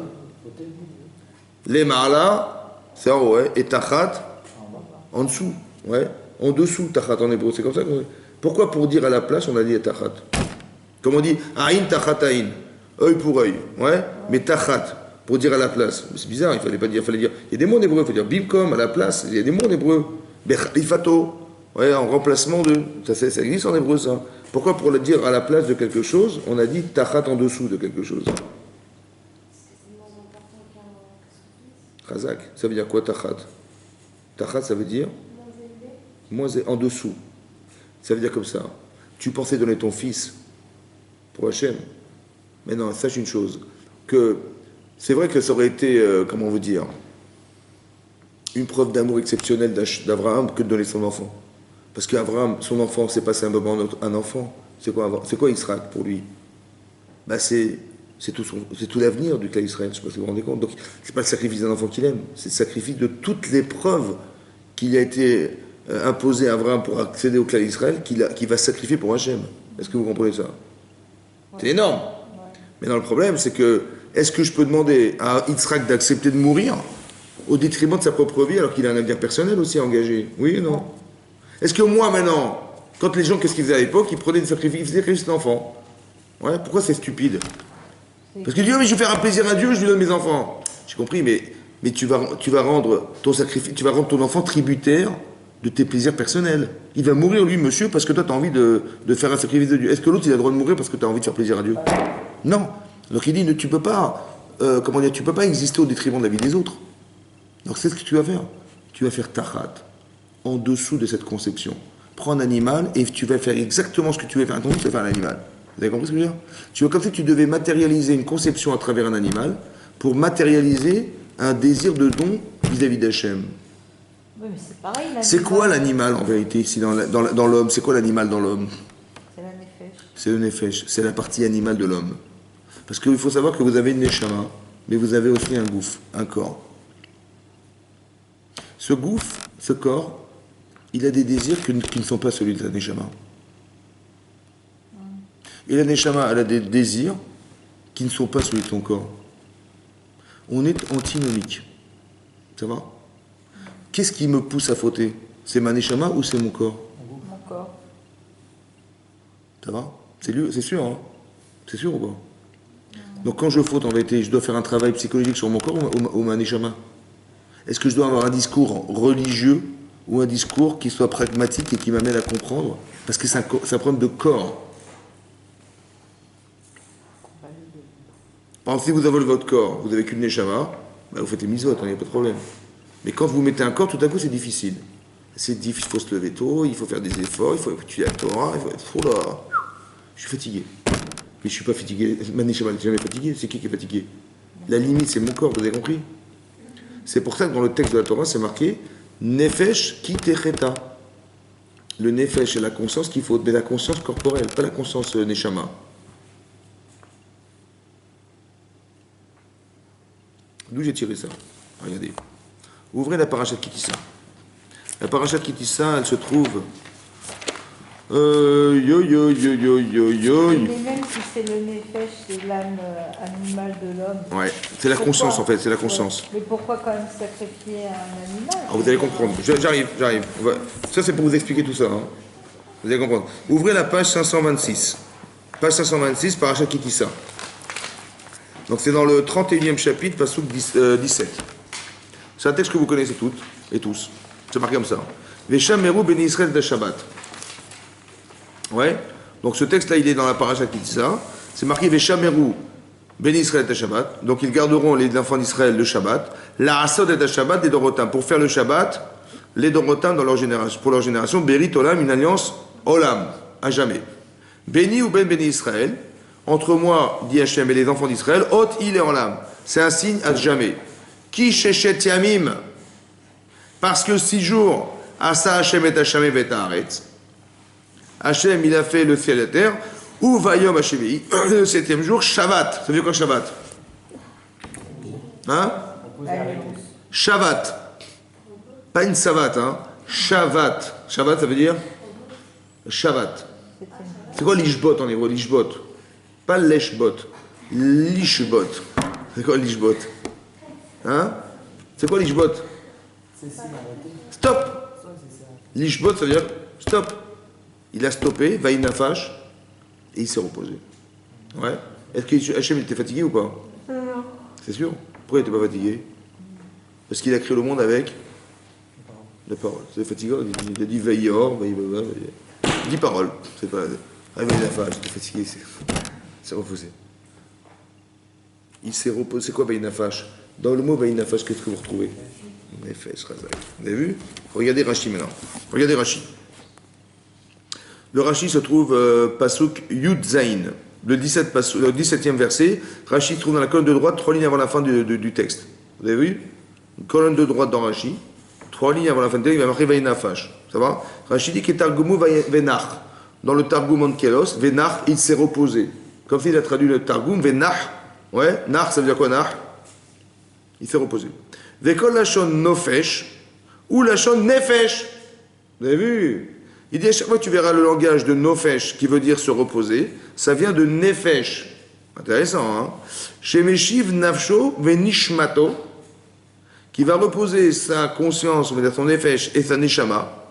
Les Marla, c'est en haut, ouais. Et Tachat, en dessous. Ouais. En dessous, Tachat en hébreu. C'est comme ça qu'on dit. Pourquoi pour dire à la place, on a dit Tachat? Comme on dit Aïn Tachat Aïn. Œil pour œil. Ouais. Mais Tachat, pour dire à la place. C'est bizarre, il fallait pas dire. Il fallait dire. Il y a des mots en hébreu, il faut dire Bimkom à la place. Il y a des mots en hébreu. Bechalifato. Ouais, en remplacement de. Ça existe en hébreu, ça. Pourquoi pour le dire à la place de quelque chose, on a dit Tachat en dessous de quelque chose? Chazak, ça veut dire quoi Tachat? Tachat, ça veut dire en dessous. Ça veut dire comme ça. Tu pensais donner ton fils pour Hachem. Mais non, sache une chose. Que c'est vrai que ça aurait été, comment on veut dire, une preuve d'amour exceptionnelle d'Abraham que de donner son enfant. Parce qu'Abraham, son enfant, c'est pas simplement un enfant. C'est quoi Israël pour lui? Ben c'est tout l'avenir du clan Israël, je ne sais pas si vous vous rendez compte. Donc, c'est pas le sacrifice d'un enfant qu'il aime, c'est le sacrifice de toutes les preuves qu'il a été imposé à Abraham pour accéder au clan Israël, qu'il va sacrifier pour Hachem. Est-ce que vous comprenez ça? C'est énorme. Mais non, le problème, c'est que, est-ce que je peux demander à Yitzhak d'accepter de mourir au détriment de sa propre vie, alors qu'il a un avenir personnel aussi engagé? Oui ou non? Est-ce que moi, maintenant, quand les gens, qu'est-ce qu'ils faisaient à l'époque? Ils prenaient des sacrifices, ils faisaient sacrifier cet enfant. Ouais, pourquoi c'est stupide? Parce que tu dis, oh, mais je vais faire un plaisir à Dieu, je lui donne mes enfants. J'ai compris, mais tu vas rendre ton sacrifice, tu vas rendre ton enfant tributaire de tes plaisirs personnels. Il va mourir, lui, monsieur, parce que toi, tu as envie de faire un sacrifice de Dieu. Est-ce que l'autre, il a le droit de mourir parce que tu as envie de faire plaisir à Dieu? Non. Donc il dit, tu peux pas, tu peux pas exister au détriment de la vie des autres. Donc c'est ce que tu vas faire. Tu vas faire tachat, en dessous de cette conception. Prends un animal et tu vas faire exactement ce que tu veux faire à ton fils, tu vas faire un animal. Vous avez compris ce que je veux dire? Tu vois, comme si tu devais matérialiser une conception à travers un animal pour matérialiser un désir de don vis-à-vis d'Hachem. Oui, mais c'est pareil. C'est quoi l'animal en vérité ici dans l'homme? C'est quoi l'animal dans l'homme? C'est la nefesh. C'est le nefesh, c'est la partie animale de l'homme. Parce qu'il faut savoir que vous avez une neshama, mais vous avez aussi un gouffre, un corps. Ce gouffre, ce corps, il a des désirs qui ne sont pas celui de la neshama. Et la neshama, elle a des désirs qui ne sont pas celui de ton corps. On est antinomique. Ça va? Qu'est-ce qui me pousse à fauter? C'est ma neshama ou c'est mon corps? Mon corps. Ça va? C'est sûr, hein? C'est sûr ou pas? Donc quand je faute, en vérité, je dois faire un travail psychologique sur mon corps ou ma neshama? Est-ce que je dois avoir un discours religieux ou un discours qui soit pragmatique et qui m'amène à comprendre? Parce que c'est un problème de corps. Par exemple, si vous avez votre corps, vous n'avez qu'une neshama, bah vous faites les mitzvot, il n'y a pas de problème. Mais quand vous mettez un corps, tout à coup, c'est difficile. C'est difficile, il faut se lever tôt, il faut faire des efforts, il faut étudier la Torah, il faut être... Oh là, je suis fatigué. Mais je ne suis pas fatigué, ma neshama n'est jamais fatiguée, c'est qui est fatigué? La limite, c'est mon corps, vous avez compris? C'est pour ça que dans le texte de la Torah, c'est marqué « Nefesh ki techeta ». Le nefesh, c'est la conscience qu'il faut, mais la conscience corporelle, pas la conscience neshama. D'où j'ai tiré ça? Regardez. Ouvrez la parashat Kitissa. La parashat Kitissa, elle se trouve... Mais même si c'est le nefesh, c'est l'âme animale de l'homme. Ouais, c'est la conscience en fait, c'est la conscience. Ouais. Mais pourquoi quand même sacrifier un animal? Ah, vous allez comprendre. J'arrive. Ça, c'est pour vous expliquer tout ça. Hein. Vous allez comprendre. Ouvrez la page 526. Page 526, parashat Kitissa. Donc c'est dans le 31e chapitre, passouk 17. C'est un texte que vous connaissez toutes et tous. C'est marqué comme ça. Veshameru Beni Israël de Shabbat. Ouais. Donc ce texte-là, il est dans la paracha qui dit ça. C'est marqué Veshameru Beni Israël de Shabbat. Donc ils garderont les enfants d'Israël le Shabbat. La Asod et de Shabbat des Dorotim. Pour faire le Shabbat, les Dorotim dans leur génération, pour leur génération, Berit Olam, une alliance Olam, à jamais. Béni ou Ben Béni Israël, entre moi, dit Hachem, et les enfants d'Israël, Hot il et Olam. C'est un signe à jamais. Ki Shechet Yamim, parce que 6 jours, Asa Hachem et Hachem et Haaretz. Hachem, il a fait le ciel et la terre. Ou Vayom Hashemi, le 7e jour, Shabbat. Ça veut dire quoi Shabbat? Hein? Shabbat. Pas une savate, hein? Shabbat. Shabbat, ça veut dire Shabbat. C'est quoi l'ishbot en hébreu? L'ishbot. Pas l'eshbot. L'ishbot. C'est quoi l'ishbot? Hein? C'est quoi l'ishbot? Stop. L'ishbot, ça veut dire stop. Il a stoppé, vaïnafash, et il s'est reposé. Ouais. Est-ce que Hachem était fatigué ou pas? Non. C'est sûr. Pourquoi il n'était pas fatigué? Parce qu'il a créé le monde avec la parole. C'est fatigant. Il a dit Vaïor, 10 paroles. C'est pas. Ah, vaïnafash, il était fatigué. C'est reposé. Il s'est reposé. C'est quoi vaïnafash? Dans le mot vaïnafash, qu'est-ce que vous retrouvez? Nefesh, Razak. Vous avez vu? Regardez Rashi maintenant. Regardez Rashi. Le Rashi se trouve Pasuk Yud Zain, le 17e verset. Rashi se trouve dans la colonne de droite, 3 lignes avant la fin du texte. Vous avez vu? Une colonne de droite dans Rashi, 3 lignes avant la fin du texte, il va marquer Vaïnafash. Ça va? Rashi dit que Targumu Venach. Dans le Targum Onkelos, Venach, il s'est reposé. Comme s'il a traduit le Targum, Venach. Ouais, Nach, ça veut dire quoi Nach? Il s'est reposé. Vekol Lachon Nofesh, ou Lachon Nefesh. Vous avez vu? Il dit à chaque fois que tu verras le langage de Nofesh qui veut dire se reposer, ça vient de Nefesh. Intéressant, hein? Shemeshiv Nafsho Venishmato, qui va reposer sa conscience, on va dire son Nefesh et sa Neshama,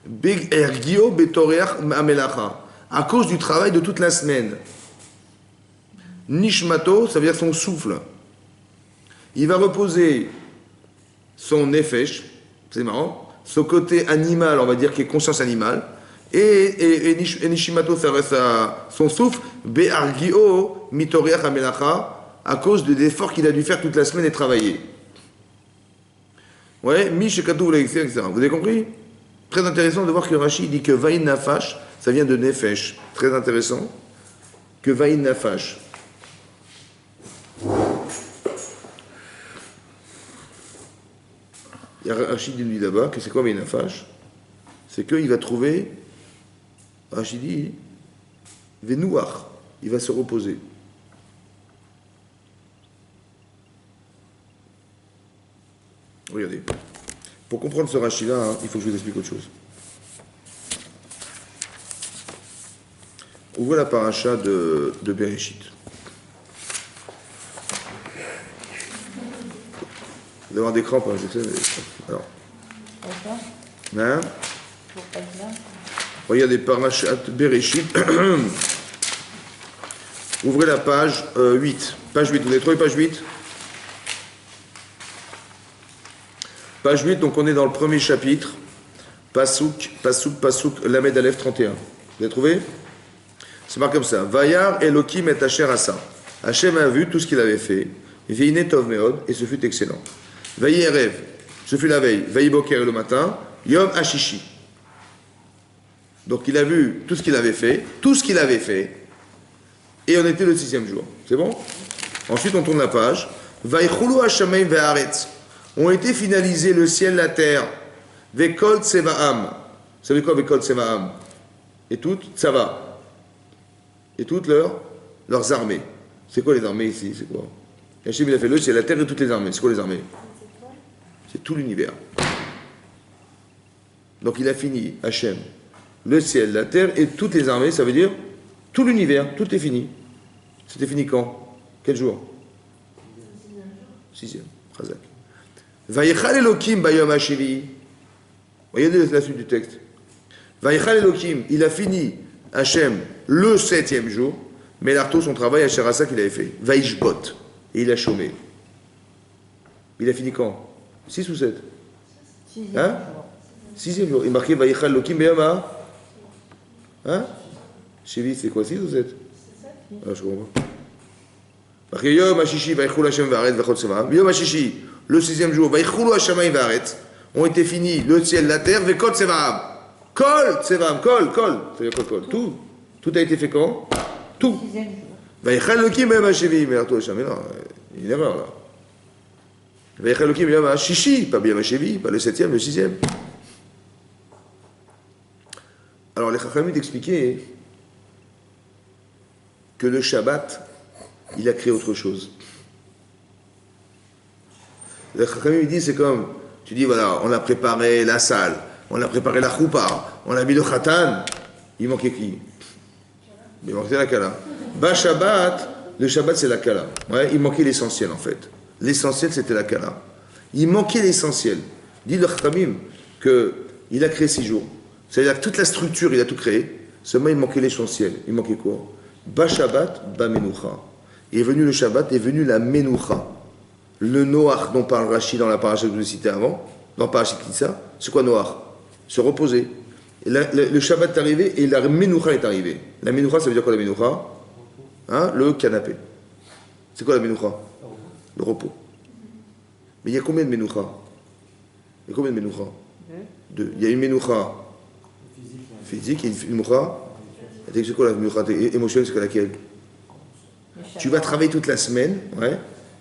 Big Ergio Betoreach Amelacha, à cause du travail de toute la semaine. Nishmato, ça veut dire son souffle. Il va reposer son Nefesh, c'est marrant, ce côté animal, on va dire, qui est conscience animale, et Nishimato, ça reste son souffle, Be'argio, Mitoriach Amelacha, à cause de l'effort qu'il a dû faire toute la semaine et travailler. Ouais, Mishekatou, etc. Vous avez compris? Très intéressant de voir que Rashi dit que Vaïn Nafash, ça vient de Nefesh. Très intéressant. Que Vaïn Nafash. Il y a Rachid dit là-bas que c'est quoi Vaïnafash? C'est qu'il va trouver, Rachid dit, Venouach, il va se reposer. Regardez. Pour comprendre ce Rachid-là, hein, il faut que je vous explique autre chose. Ouvrez la paracha de Bereshit. Vous allez avoir des crampes, hein, je sais, mais... Alors. Hein? Regardez, parachat Bereshit. Ouvrez la page 8. Page 8, vous avez trouvé page 8? Page 8, donc on est dans le premier chapitre. Pasuk, Lamed Aleph 31. Vous avez trouvé? C'est marqué comme ça. Vayar Elokim et Asher Asa. Hachem a vu tout ce qu'il avait fait. Veine Tov Meod, et ce fut excellent. Vayi Erev, ce fut la veille. Vayi Boker, le matin. Yom Ashishi. Donc il a vu tout ce qu'il avait fait. Tout ce qu'il avait fait. Et on était le 6e jour. C'est bon? Ensuite, on tourne la page. Vayichulu Hashameim ve'aretz. Ont été finalisés le ciel, la terre. Vekol Tsevaam. Vous savez quoi, Vekol Tsevaam? Et toutes, ça va. Et toutes leurs armées. C'est quoi les armées ici? C'est quoi? Hachem, il a fait le ciel, la terre et toutes les armées. C'est quoi les armées? C'est tout l'univers. Donc il a fini, Hachem, le ciel, la terre et toutes les armées, ça veut dire tout l'univers, tout est fini. C'était fini quand? Quel jour? 6e. Chazak. Vayichal Elokim bayom hashivi. Regardez la suite du texte. Vayichal Elokim, il a fini, Hachem, le 7e jour, mais l'arto, son travail, Asher Asa qu'il avait fait. Vaishbot. Et il a chômé. Il a fini quand? 6 ou 7? Sixième Hein? jour. 6e jour. Il est marqué Vaïchal Lokim Beyama. Hein? Chevi, c'est quoi, 6 ou 7? Ah, je comprends pas. Marqué Yom Hashishi, Vaïchul Hashem Varet, Vachot Sevaam. Yom Hashishi, le 6e jour, Vaïchulu Hashamayim Varet, ont été finis le ciel, la terre, Vechot Sevaam. Kol Sevaam, kol. C'est-à-dire quoi, kol? Tout a été fait quand? Tout. Sixième jour. Vaïchal Lokim Beyama Chevi, mais Arto Hashem, mais non, il y a une erreur là. Vaïchal Lokim Beyama Shishi, pas Beyama Chevi, pas le 7e, le 6e. Alors les Chachamim expliquaient que le Shabbat, il a créé autre chose. Le Chachamim dit c'est comme, tu dis voilà, on a préparé la salle, on a préparé la choupa, on a mis le khatan, il manquait qui? Il manquait la kala. Bah Shabbat, le Shabbat c'est la kala. Ouais, il manquait l'essentiel en fait. L'essentiel c'était la kala. Il manquait l'essentiel. Dit le Chachamim qu'il a créé 6 jours. C'est-à-dire que toute la structure, il a tout créé. Seulement, il manquait l'essentiel. Il manquait quoi? Ba Shabbat, ba Menoucha. Il est venu le Shabbat, est venu la Menoucha. Le Noach dont parle Rashi dans la paracha que je vous ai citée avant, dans la paracha Kitsa, c'est quoi Noach? Se reposer. Et le Shabbat est arrivé et la Menoucha est arrivée. La Menoucha, ça veut dire quoi la Menoucha? Hein? Le canapé. C'est quoi la Menoucha? Le repos. Mais il y a combien de Menoucha? Il y a combien de Menoucha? Deux. Il y a une Menoucha physique et une Menoucha. C'est quoi la Menoucha émotionnelle? C'est quoi laquelle? Tu vas travailler toute la semaine, ouais.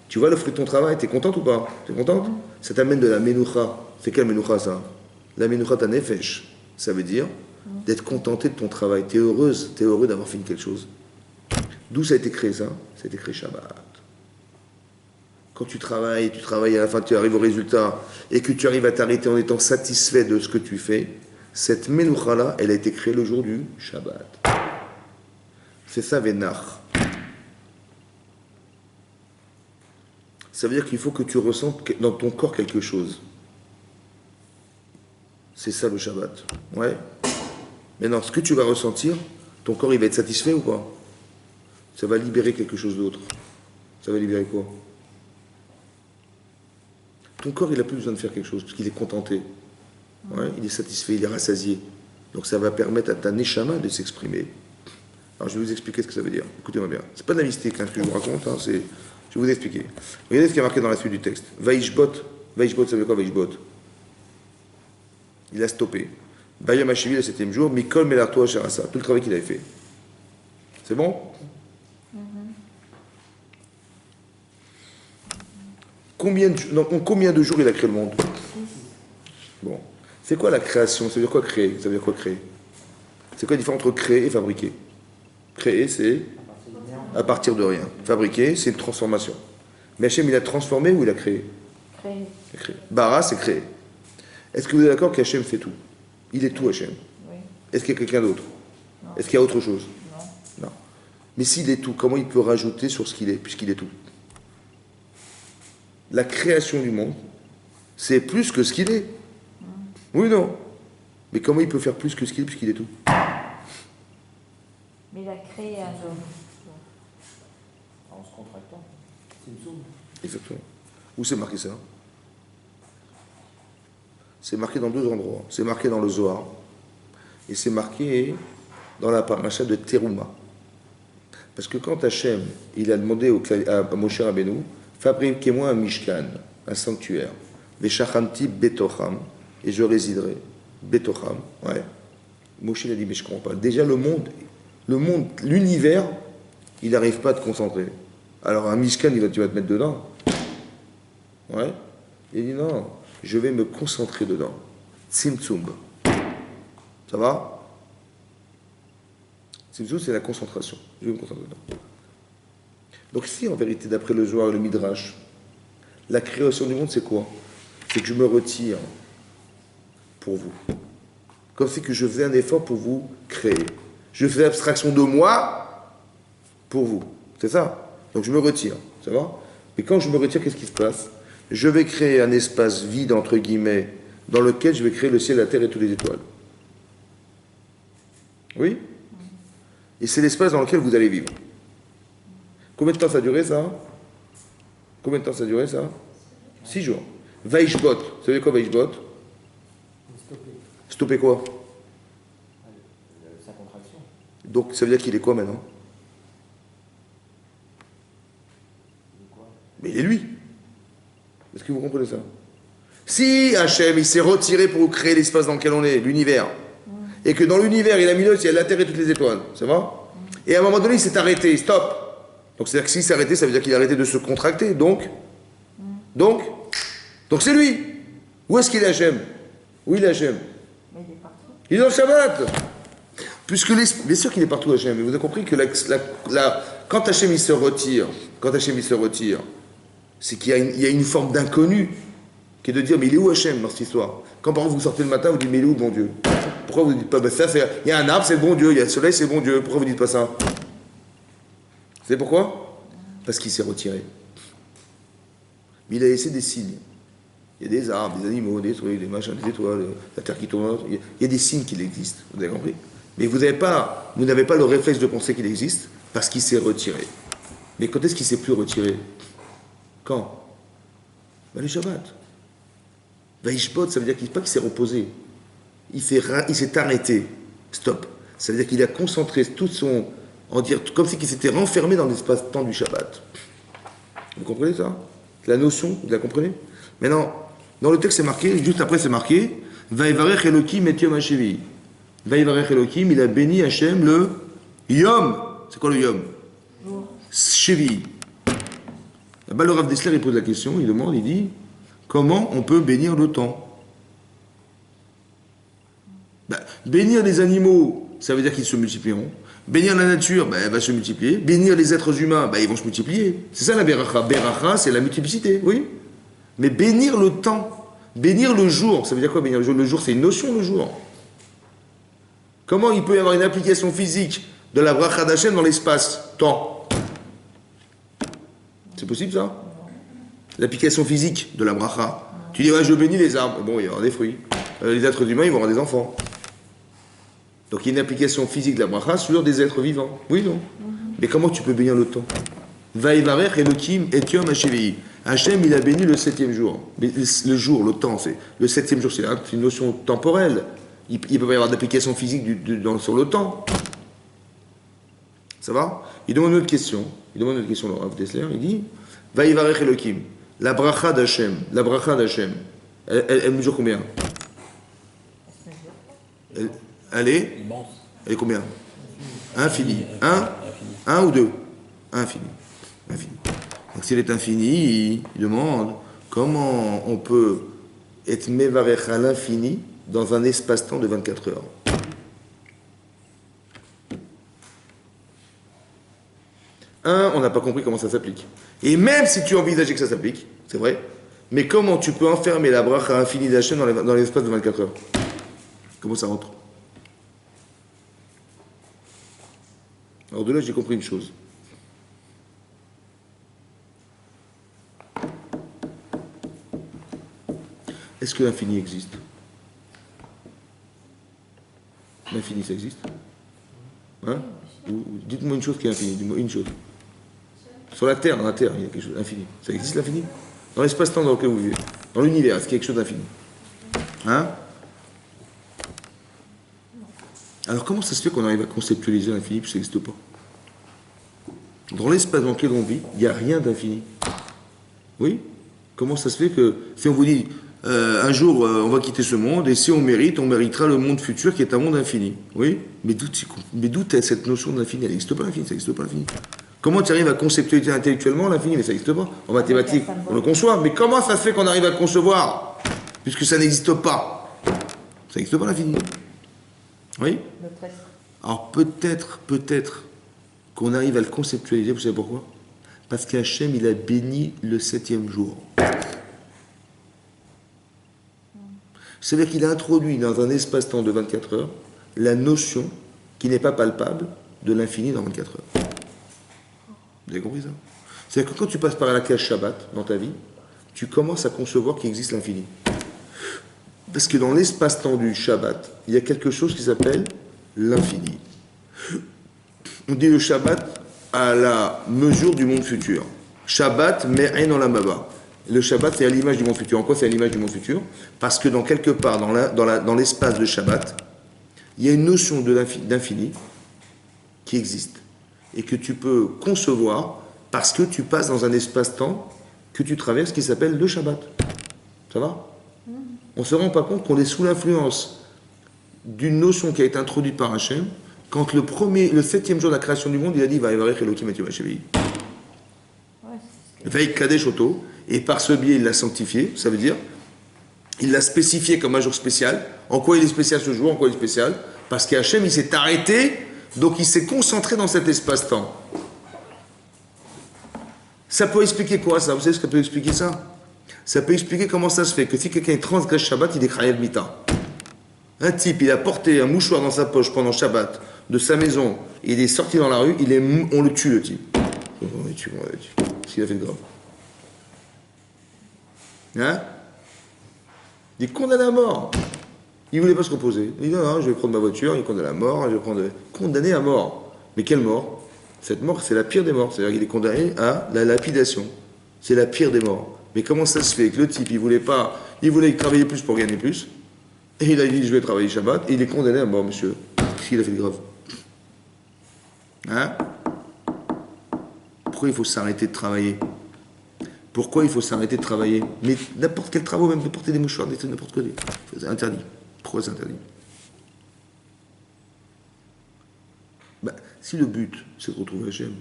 Tu vois le fruit de ton travail, t'es contente ou pas? T'es contente? Ça t'amène de la Menoucha. C'est quelle Menoucha ça? La Menoucha ta nefesh. Ça veut dire d'être contenté de ton travail. T'es heureuse, t'es heureux d'avoir fini quelque chose. D'où ça a été créé ça? Ça a été créé Shabbat. Quand tu travailles à la fin, tu arrives au résultat et que tu arrives à t'arrêter en étant satisfait de ce que tu fais, cette Menoucha-là, elle a été créée le jour du Shabbat. C'est ça, Vénach. Ça veut dire qu'il faut que tu ressentes dans ton corps quelque chose. C'est ça le Shabbat. Ouais. Maintenant, ce que tu vas ressentir, ton corps, il va être satisfait ou pas? Ça va libérer quelque chose d'autre. Ça va libérer quoi? Ton corps, il n'a plus besoin de faire quelque chose, parce qu'il est contenté. Ouais, il est satisfait, il est rassasié. Donc ça va permettre à ta neshama de s'exprimer. Alors je vais vous expliquer ce que ça veut dire. Écoutez-moi bien. C'est pas de la mystique hein, ce que je vous raconte, hein, je vais vous expliquer. Regardez ce qui est marqué dans la suite du texte. Vaishbot, ça veut quoi Vaishbot? Il a stoppé. Bayam Hashivi le 7e jour, Mikol Melarto Sharasa, tout le travail qu'il avait fait. C'est bon? Combien de jours il a créé le monde? Bon. C'est quoi la création? Ça veut dire quoi créer? Ça veut dire quoi créer? C'est quoi la différence entre créer et fabriquer? Créer, c'est à partir de rien. Fabriquer, c'est une transformation. Mais Hachem, il a transformé ou il a créé? Créé. Il a créé. Bara, c'est créer. Est-ce que vous êtes d'accord qu'Hachem fait tout? Il est tout, Hachem. Oui. Est-ce qu'il y a quelqu'un d'autre? Non. Est-ce qu'il y a autre chose? Non. Non. Mais s'il est tout, comment il peut rajouter sur ce qu'il est, puisqu'il est tout? La création du monde, c'est plus que ce qu'il est. Oui ou non? Mais comment il peut faire plus que ce qu'il est, puisqu'il est tout? Mais il a créé un homme. En se contractant. C'est une somme. Exactement. Où c'est marqué ça? C'est marqué dans 2 endroits. C'est marqué dans le Zohar. Et c'est marqué dans la paracha de Teruma. Parce que quand Hachem, il a demandé à Moshe Rabbeinu, fabriquez-moi un mishkan, un sanctuaire, Veshachanti betocham, et je résiderai. Betocham, ouais. Moshe il a dit, mais je ne comprends pas. Déjà le monde, l'univers, il n'arrive pas à te concentrer. Alors un mishkan, tu vas te mettre dedans. Ouais. Il dit non, je vais me concentrer dedans. Tzimtzum. Ça va? Tzimtzum, c'est la concentration. Je vais me concentrer dedans. Donc si en vérité, d'après le Zohar et le Midrash, la création du monde, c'est quoi? C'est que je me retire pour vous. Comme si que je faisais un effort pour vous créer. Je fais abstraction de moi pour vous. C'est ça? Donc je me retire. Ça va? Mais quand je me retire, qu'est-ce qui se passe? Je vais créer un espace vide, entre guillemets, dans lequel je vais créer le ciel, la terre et toutes les étoiles. Oui? Et c'est l'espace dans lequel vous allez vivre. Combien de temps ça a duré ça? Combien de temps ça a duré ça? 6 jours. Vaishbot, ça veut dire quoi Vaishbot? Stopper Stopper quoi? sa contraction. Donc ça veut dire qu'il est quoi maintenant? De quoi? Mais il est lui. Est-ce que vous comprenez ça? Si Hachem, il s'est retiré pour créer l'espace dans lequel on est, l'univers, et que dans l'univers, il a mis le ciel, la terre et toutes les étoiles, ça va? Et à un moment donné, il s'est arrêté, stop. Donc c'est-à-dire que s'il s'est arrêté, ça veut dire qu'il a arrêté de se contracter. Donc c'est lui. Où est-ce qu'il est Hachem? Où il est Hachem? Mais il est partout. Il est dans le Shabbat. Puisque bien sûr qu'il est partout Hachem, mais vous avez compris que quand Hachem il se retire, c'est qu'il y a une forme d'inconnu qui est de dire mais il est où Hachem dans cette histoire? Quand par exemple vous sortez le matin, vous dites mais il est où bon Dieu? Pourquoi vous ne dites pas ça c'est, il y a un arbre c'est bon Dieu, il y a le soleil c'est bon Dieu, pourquoi vous ne dites pas ça? Vous savez pourquoi? Parce qu'il s'est retiré. Mais il a laissé des signes. Il y a des arbres, des animaux, des trucs, des machins, des étoiles, la terre qui tourne. Il y a des signes qu'il existe, vous avez compris? Mais vous n'avez pas le réflexe de penser qu'il existe parce qu'il s'est retiré. Mais quand est-ce qu'il s'est plus retiré? Quand? Ben, les Shabbat. Vaishbot, ça veut dire pas qu'il s'est reposé. Il s'est arrêté. Stop. Ça veut dire qu'il a concentré tout son... comme si il s'était renfermé dans l'espace-temps du Shabbat. Vous comprenez ça? La notion, vous la comprenez? Maintenant, dans le texte c'est marqué, juste après c'est marqué, Vaïvarech Elohim et Yom HaShevi. Vaïvarech Elohim, il a béni Hachem le Yom. C'est quoi le Yom? Shevi. Là-bas, le Rav Dessler, il pose la question, il demande, il dit, comment on peut bénir le temps? Bénir les animaux, ça veut dire qu'ils se multiplieront. Bénir la nature, elle va se multiplier. Bénir les êtres humains, ils vont se multiplier. C'est ça la Beracha. Beracha, c'est la multiplicité, oui. Mais bénir le temps, bénir le jour, ça veut dire quoi bénir le jour? Le jour, c'est une notion, le jour. Comment il peut y avoir une application physique de la bracha d'Hachem dans l'espace-temps? C'est possible ça? L'application physique de la bracha. Tu dis, ouais, je bénis les arbres. Bon, il va y avoir des fruits. Les êtres humains, ils vont avoir des enfants. Donc il y a une application physique de la bracha sur des êtres vivants. Oui, non? Mais comment tu peux bénir le temps? Vaïvarech Elohim et Yom HaShevi. Hachem, il a béni le 7e jour. Mais le jour, le temps, c'est le 7e jour, c'est une notion temporelle. Il peut pas y avoir d'application physique sur le temps. Ça va? Il demande une autre question. Le Rav Dessler. Il dit Vaïvarech Elohim. La bracha d'Hachem, elle mesure combien? Elle est combien? Infini. Un ou deux? Infini. Donc s'il est infini, il demande comment on peut être mévarech à l'infini dans un espace-temps de 24 heures. On n'a pas compris comment ça s'applique. Et même si tu envisageais que ça s'applique, c'est vrai, mais comment tu peux enfermer la bracha infinie d'Hachem dans l'espace de 24 heures? Comment ça rentre? Alors de là, j'ai compris une chose. Est-ce que l'infini existe? L'infini, ça existe? Hein? Dites-moi une chose qui est infinie, dites-moi une chose. Sur la Terre, il y a quelque chose d'infini. Ça existe l'infini? Dans l'espace-temps dans lequel vous vivez, dans l'univers, est-ce qu'il y a quelque chose d'infini? Hein? Alors comment ça se fait qu'on arrive à conceptualiser l'infini puis ça n'existe pas? Dans l'espace dans lequel on vit, il n'y a rien d'infini. Oui? Comment ça se fait que si on vous dit un jour on va quitter ce monde et si on méritera le monde futur qui est un monde infini? Oui? Mais d'où est cette notion d'infini? Elle n'existe pas l'infini, ça n'existe pas l'infini. Comment tu arrives à conceptualiser intellectuellement l'infini? Mais ça n'existe pas. En mathématiques, on le conçoit. Mais comment ça se fait qu'on arrive à le concevoir? Puisque ça n'existe pas. Ça n'existe pas l'infini. Oui? Alors peut-être qu'on arrive à le conceptualiser, vous savez pourquoi? Parce qu'Hachem, il a béni le 7e jour. C'est-à-dire qu'il a introduit dans un espace-temps de 24 heures la notion qui n'est pas palpable de l'infini dans 24 heures. Vous avez compris ça? C'est-à-dire que quand tu passes par la case Shabbat dans ta vie, tu commences à concevoir qu'il existe l'infini. Parce que dans l'espace-temps du Shabbat, il y a quelque chose qui s'appelle l'infini. On dit le Shabbat à la mesure du monde futur. Shabbat me'en olam haba. Le Shabbat, c'est à l'image du monde futur. En quoi c'est à l'image du monde futur? Parce que dans quelque part, dans l'espace de Shabbat, il y a une notion d'infini qui existe et que tu peux concevoir parce que tu passes dans un espace-temps que tu traverses qui s'appelle le Shabbat. Ça va? On ne se rend pas compte qu'on est sous l'influence d'une notion qui a été introduite par Hachem quand le 7e jour de la création du monde, il a dit Vaïvarech Elohim et Yevashevi. Veille Kadesh Oto, et par ce biais, il l'a sanctifié, ça veut dire, il l'a spécifié comme un jour spécial. En quoi il est spécial ce jour? En quoi il est spécial? Parce qu'Hachem, il s'est arrêté, donc il s'est concentré dans cet espace-temps. Ça peut expliquer quoi, ça? Vous savez ce que ça peut expliquer, ça? Ça peut expliquer comment ça se fait que si quelqu'un transgresse Shabbat, il est Chayav Mita. Un type, il a porté un mouchoir dans sa poche pendant Shabbat de sa maison, il est sorti dans la rue, on le tue, le type. On le tue. Qu'est-ce qu'il a fait de grave? Hein? Il est condamné à mort. Il ne voulait pas se reposer. Il dit non, je vais prendre ma voiture, il est condamné à mort, je vais prendre. Condamné à mort. Mais quelle mort? Cette mort, c'est la pire des morts. C'est-à-dire qu'il est condamné à la lapidation. C'est la pire des morts. Mais comment ça se fait que le type, il voulait travailler plus pour gagner plus, et il a dit je vais travailler Shabbat, et il est condamné à mort, monsieur. Qu'est-ce qu'il a fait de grave? Hein? Pourquoi il faut s'arrêter de travailler? Pourquoi il faut s'arrêter de travailler? Mais n'importe quel travail, même de porter des mouchoirs, n'importe quoi, c'est interdit. Pourquoi c'est interdit? Si le but, c'est de retrouver Hachem,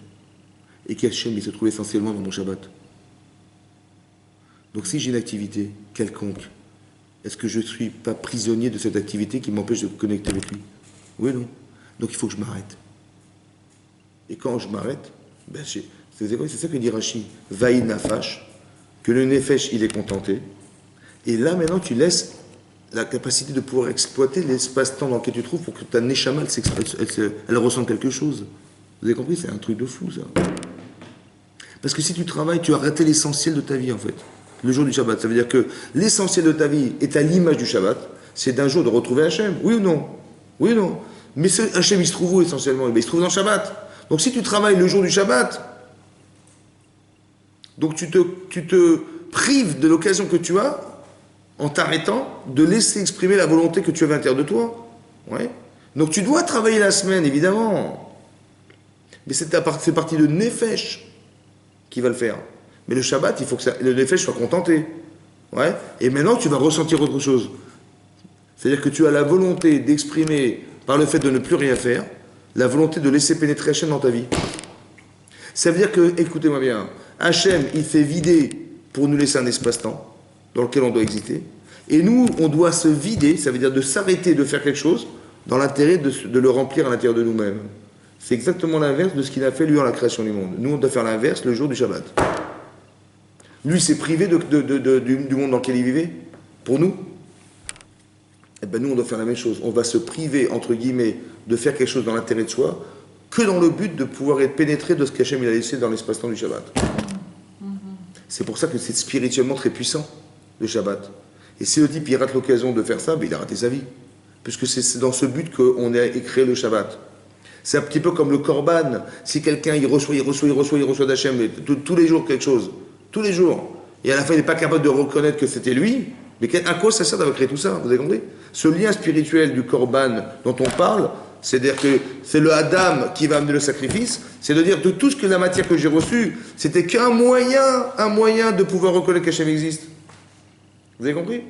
et qu'Hachem, il se trouve essentiellement dans mon Shabbat, donc si j'ai une activité quelconque, est-ce que je ne suis pas prisonnier de cette activité qui m'empêche de me connecter avec lui? Oui ou non? Donc il faut que je m'arrête. Et quand je m'arrête, c'est ça que dit Rashi, Vaï Nafash, que le Nefesh, il est contenté. Et là, maintenant, tu laisses la capacité de pouvoir exploiter l'espace-temps dans lequel tu te trouves pour que ta Neshama, elle ressente quelque chose. Vous avez compris? C'est un truc de fou, ça. Parce que si tu travailles, tu as raté l'essentiel de ta vie, en fait. Le jour du Shabbat. Ça veut dire que l'essentiel de ta vie est à l'image du Shabbat. C'est d'un jour de retrouver Hachem. Oui ou non? Oui ou non? Mais Hachem, il se trouve où essentiellement? Il se trouve dans le Shabbat. Donc si tu travailles le jour du Shabbat, donc tu te prives de l'occasion que tu as, en t'arrêtant, de laisser exprimer la volonté que tu avais à l'intérieur de toi. Ouais. Donc tu dois travailler la semaine, évidemment. Mais c'est partie de Nefesh qui va le faire. Mais le Shabbat, il faut que le Nefesh soit contenté. Ouais. Et maintenant, tu vas ressentir autre chose. C'est-à-dire que tu as la volonté d'exprimer, par le fait de ne plus rien faire, la volonté de laisser pénétrer Hachem dans ta vie. Ça veut dire que, écoutez-moi bien, Hachem, il fait vider pour nous laisser un espace-temps dans lequel on doit exister. Et nous, on doit se vider, ça veut dire de s'arrêter de faire quelque chose dans l'intérêt de le remplir à l'intérieur de nous-mêmes. C'est exactement l'inverse de ce qu'il a fait lui dans la création du monde. Nous, on doit faire l'inverse le jour du Shabbat. Lui s'est privé du monde dans lequel il vivait. Pour nous, eh ben nous, on doit faire la même chose. On va se priver, entre guillemets, de faire quelque chose dans l'intérêt de soi, que dans le but de pouvoir être pénétré de ce qu'Hachem il a laissé dans l'espace-temps du Shabbat. C'est pour ça que c'est spirituellement très puissant, le Shabbat. Et si le type il rate l'occasion de faire ça, ben il a raté sa vie. Puisque c'est dans ce but qu'on a créé le Shabbat. C'est un petit peu comme le Korban. Si quelqu'un il reçoit d'Hachem tous les jours quelque chose, tous les jours, et à la fin il n'est pas capable de reconnaître que c'était lui, mais à quoi ça sert d'avoir créé tout ça? Vous avez compris? Ce lien spirituel du Korban dont on parle, c'est-à-dire que c'est le Adam qui va amener le sacrifice, c'est de dire de tout ce que la matière que j'ai reçue, c'était qu'un moyen de pouvoir reconnaître qu'Hachem existe. Vous avez compris?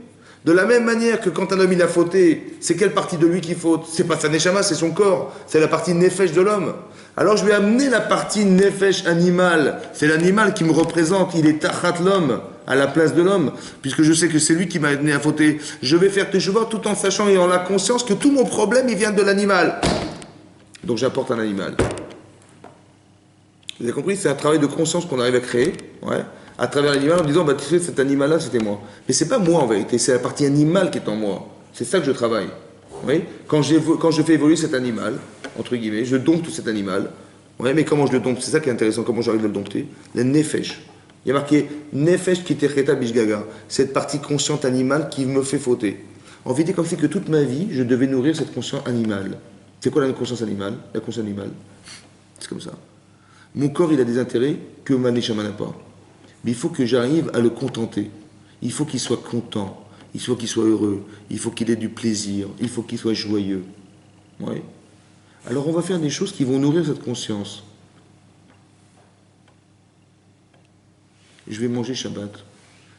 De la même manière que quand un homme il a fauté, c'est quelle partie de lui qui faute? C'est pas sa neshama, c'est son corps, c'est la partie nefesh de l'homme. Alors je vais amener la partie nefesh animal, c'est l'animal qui me représente, il est tachat l'homme, à la place de l'homme, puisque je sais que c'est lui qui m'a amené à fauter. Je vais faire teshuva tout en sachant et en la conscience que tout mon problème il vient de l'animal. Donc j'apporte un animal. Vous avez compris? C'est un travail de conscience qu'on arrive à créer, ouais, à travers l'animal en disant, bah, tu sais, cet animal-là, c'était moi. Mais c'est pas moi en vérité, c'est la partie animale qui est en moi. C'est ça que je travaille. Oui, quand je fais évoluer cet animal, entre guillemets, je dompte cet animal. Ouais, mais comment je le dompte? C'est ça qui est intéressant, comment j'arrive à le dompter? La nefesh. Il y a marqué nefesh kitecheta bishgaga, cette partie consciente animale qui me fait fauter. En vérité, comme c'est que toute ma vie, je devais nourrir cette conscience animale. C'est quoi la conscience animale? La conscience animale, c'est comme ça. Mon corps, il a des intérêts que ma neshama n'a pas. Mais il faut que j'arrive à le contenter. Il faut qu'il soit content. Il faut qu'il soit heureux. Il faut qu'il ait du plaisir. Il faut qu'il soit joyeux. Oui. Alors on va faire des choses qui vont nourrir cette conscience. Je vais manger Shabbat.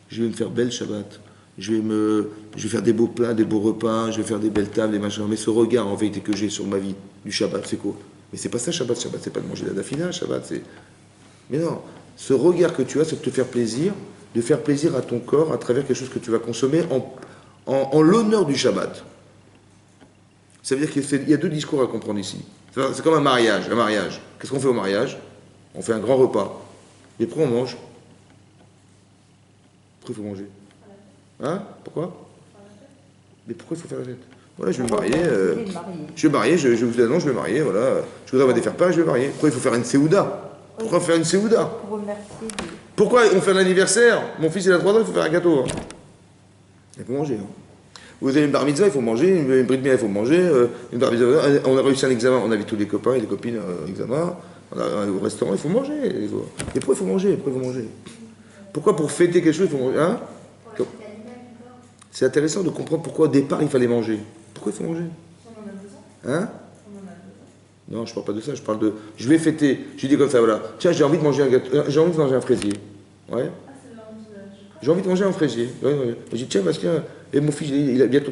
Je vais me faire belle Shabbat. Je vais faire des beaux plats, des beaux repas. Je vais faire des belles tables, des machins. Mais ce regard en vérité que j'ai sur ma vie du Shabbat, c'est quoi? Mais c'est pas ça Shabbat. Shabbat, c'est pas de manger la dafina. Shabbat, c'est... Mais non. Ce regard que tu as, c'est de te faire plaisir, de faire plaisir à ton corps à travers quelque chose que tu vas consommer en l'honneur du Shabbat. Ça veut dire qu'il y a deux discours à comprendre ici. C'est comme un mariage. Un mariage. Qu'est-ce qu'on fait au mariage? On fait un grand repas. Et pourquoi on mange? Pourquoi il faut manger? Hein? Pourquoi? Mais pourquoi il faut faire la fête? Voilà, je vais me marier. Je vais me marier, je vous annonce, je vais me marier, voilà. Je voudrais avoir des faire-pas, je vais me marier. Pourquoi il faut faire une séouda? Pourquoi faire une séouda? Pour remercier Dieu. Pourquoi on fait un anniversaire? Mon fils il a 3 ans, il faut faire un gâteau. Hein. Il faut manger. Hein. Vous avez une bar mitzvah, il faut manger. Une brit milah, il faut manger. Une bar mitzvah, on a réussi un examen, on a vu tous les copains et les copines à l'examen. Au restaurant, il faut manger. Et pourquoi il faut manger? Pourquoi il faut manger? Pourquoi pour fêter quelque chose, il faut manger? Hein? C'est intéressant de comprendre pourquoi au départ il fallait manger. Pourquoi il faut manger? Hein? Non, je ne parle pas de ça, je parle de... Je vais fêter, je dis comme ça, voilà. Tiens, j'ai envie de manger un gâteau, j'ai envie de manger un fraisier. Ouais. J'ai envie de manger un fraisier. Ouais, ouais. Je dis, tiens, parce que... Et mon fils, il a bientôt...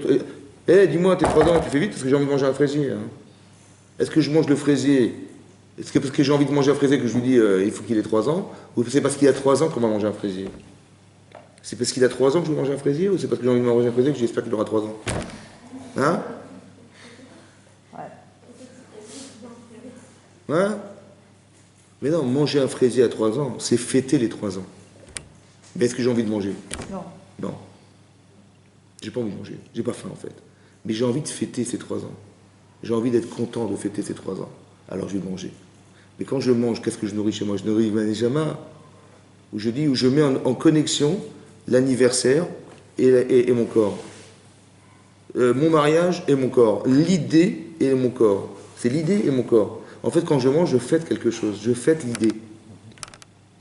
dis-moi, t'es 3 ans, tu fais vite parce que j'ai envie de manger un fraisier. Hein. Est-ce que je mange le fraisier? Est-ce que parce que j'ai envie de manger un fraisier que je lui dis, il faut qu'il ait 3 ans? Ou c'est parce qu'il a 3 ans qu'on va manger un fraisier? C'est parce qu'il a 3 ans que je veux manger un fraisier? Ou c'est parce que j'ai envie de manger un fraisier que j'espère qu'il aura 3 ans? Hein? Hein? Mais non, manger un fraisier à 3 ans, c'est fêter les 3 ans. Mais est-ce que j'ai envie de manger? Non. Non. J'ai pas envie de manger. J'ai pas faim en fait. Mais j'ai envie de fêter ces 3 ans. J'ai envie d'être content de fêter ces 3 ans. Alors je vais manger. Mais quand je mange, qu'est-ce que je nourris chez moi? Je nourris Manejama. Où je mets en connexion l'anniversaire et mon corps. Mon mariage et mon corps. L'idée et mon corps. C'est l'idée et mon corps. En fait, quand je mange, je fête quelque chose. Je fête l'idée.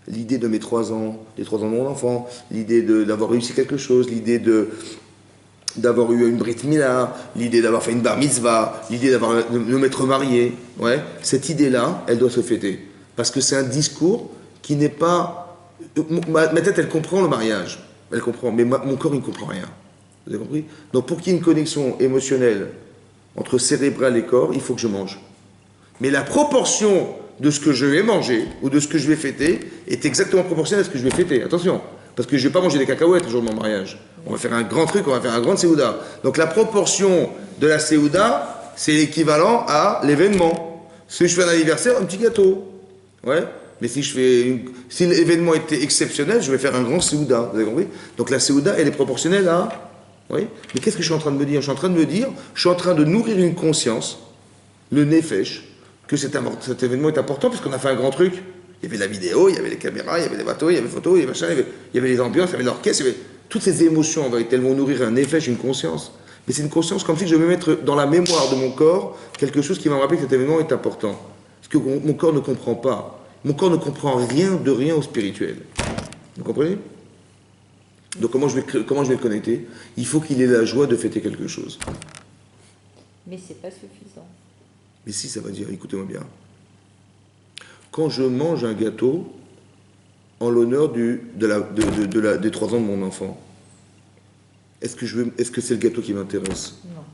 L'idée de mes 3 ans, les 3 ans de mon enfant, l'idée d'avoir réussi quelque chose, l'idée d'avoir eu une brit milah, l'idée d'avoir fait une bar mitzvah, l'idée de me mettre marié. Ouais. Cette idée-là, elle doit se fêter. Parce que c'est un discours qui n'est pas... Ma tête, elle comprend le mariage. Elle comprend. Mais mon corps, il ne comprend rien. Vous avez compris? Donc, pour qu'il y ait une connexion émotionnelle entre cérébral et corps, il faut que je mange. Mais la proportion de ce que je vais manger ou de ce que je vais fêter est exactement proportionnelle à ce que je vais fêter. Attention, parce que je ne vais pas manger des cacahuètes le jour de mon mariage. On va faire un grand truc, on va faire un grand séouda. Donc la proportion de la séouda, c'est l'équivalent à l'événement. Si je fais un anniversaire, un petit gâteau. Ouais. Mais si l'événement était exceptionnel, je vais faire un grand séouda. Vous avez compris? Donc la séouda, elle est proportionnelle à... Oui. Mais qu'est-ce que je suis en train de me dire? Je suis en train de me dire, je suis en train de nourrir une conscience, le nefesh, que cet événement est important parce qu'on a fait un grand truc. Il y avait la vidéo, il y avait les caméras, il y avait les bateaux, il y avait les photos, il y avait machin, il y avait les ambiances, il y avait l'orchestre, il y avait toutes ces émotions en vérité, elles vont nourrir un nefesh, une conscience. Mais c'est une conscience comme si je vais mettre dans la mémoire de mon corps quelque chose qui va me rappeler que cet événement est important. Parce que mon corps ne comprend pas. Mon corps ne comprend rien de rien au spirituel. Vous comprenez? Donc comment je vais le connecter? Il faut qu'il ait la joie de fêter quelque chose. Mais c'est pas suffisant. Mais si, ça va dire, écoutez-moi bien. Quand je mange un gâteau en l'honneur des 3 ans de mon enfant, est-ce que c'est le gâteau qui m'intéresse? Non.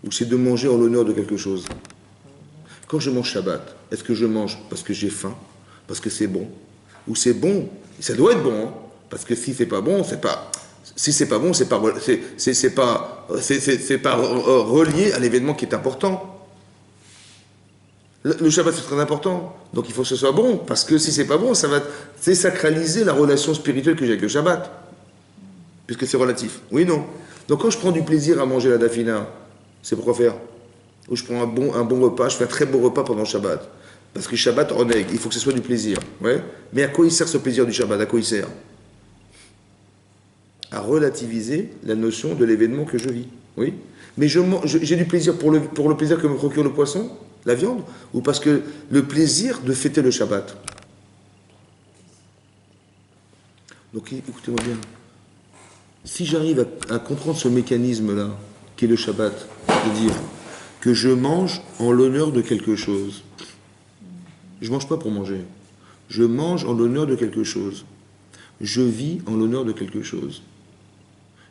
Ou c'est de manger en l'honneur de quelque chose? Quand je mange Shabbat, est-ce que je mange parce que j'ai faim? Parce que c'est bon? Ou c'est bon? Ça doit être bon, hein? Parce que si c'est pas bon, c'est pas... Si c'est pas bon, c'est pas relié à l'événement qui est important. Le Shabbat, c'est très important. Donc il faut que ce soit bon. Parce que si c'est pas bon, ça va sacraliser la relation spirituelle que j'ai avec le Shabbat. Puisque c'est relatif. Oui, non. Donc quand je prends du plaisir à manger la dafina, c'est pourquoi faire? Ou je prends un bon repas, je fais un très beau repas pendant le Shabbat. Parce que Shabbat, renègue, il faut que ce soit du plaisir. Ouais. Mais à quoi il sert ce plaisir du Shabbat? À quoi il sert? À relativiser la notion de l'événement que je vis. Oui. Mais j'ai du plaisir pour le plaisir que me procure le poisson, la viande, ou parce que le plaisir de fêter le Shabbat. Donc écoutez-moi bien. Si j'arrive à comprendre ce mécanisme-là, qui est le Shabbat, c'est-à-dire que je mange en l'honneur de quelque chose. Je ne mange pas pour manger. Je mange en l'honneur de quelque chose. Je vis en l'honneur de quelque chose.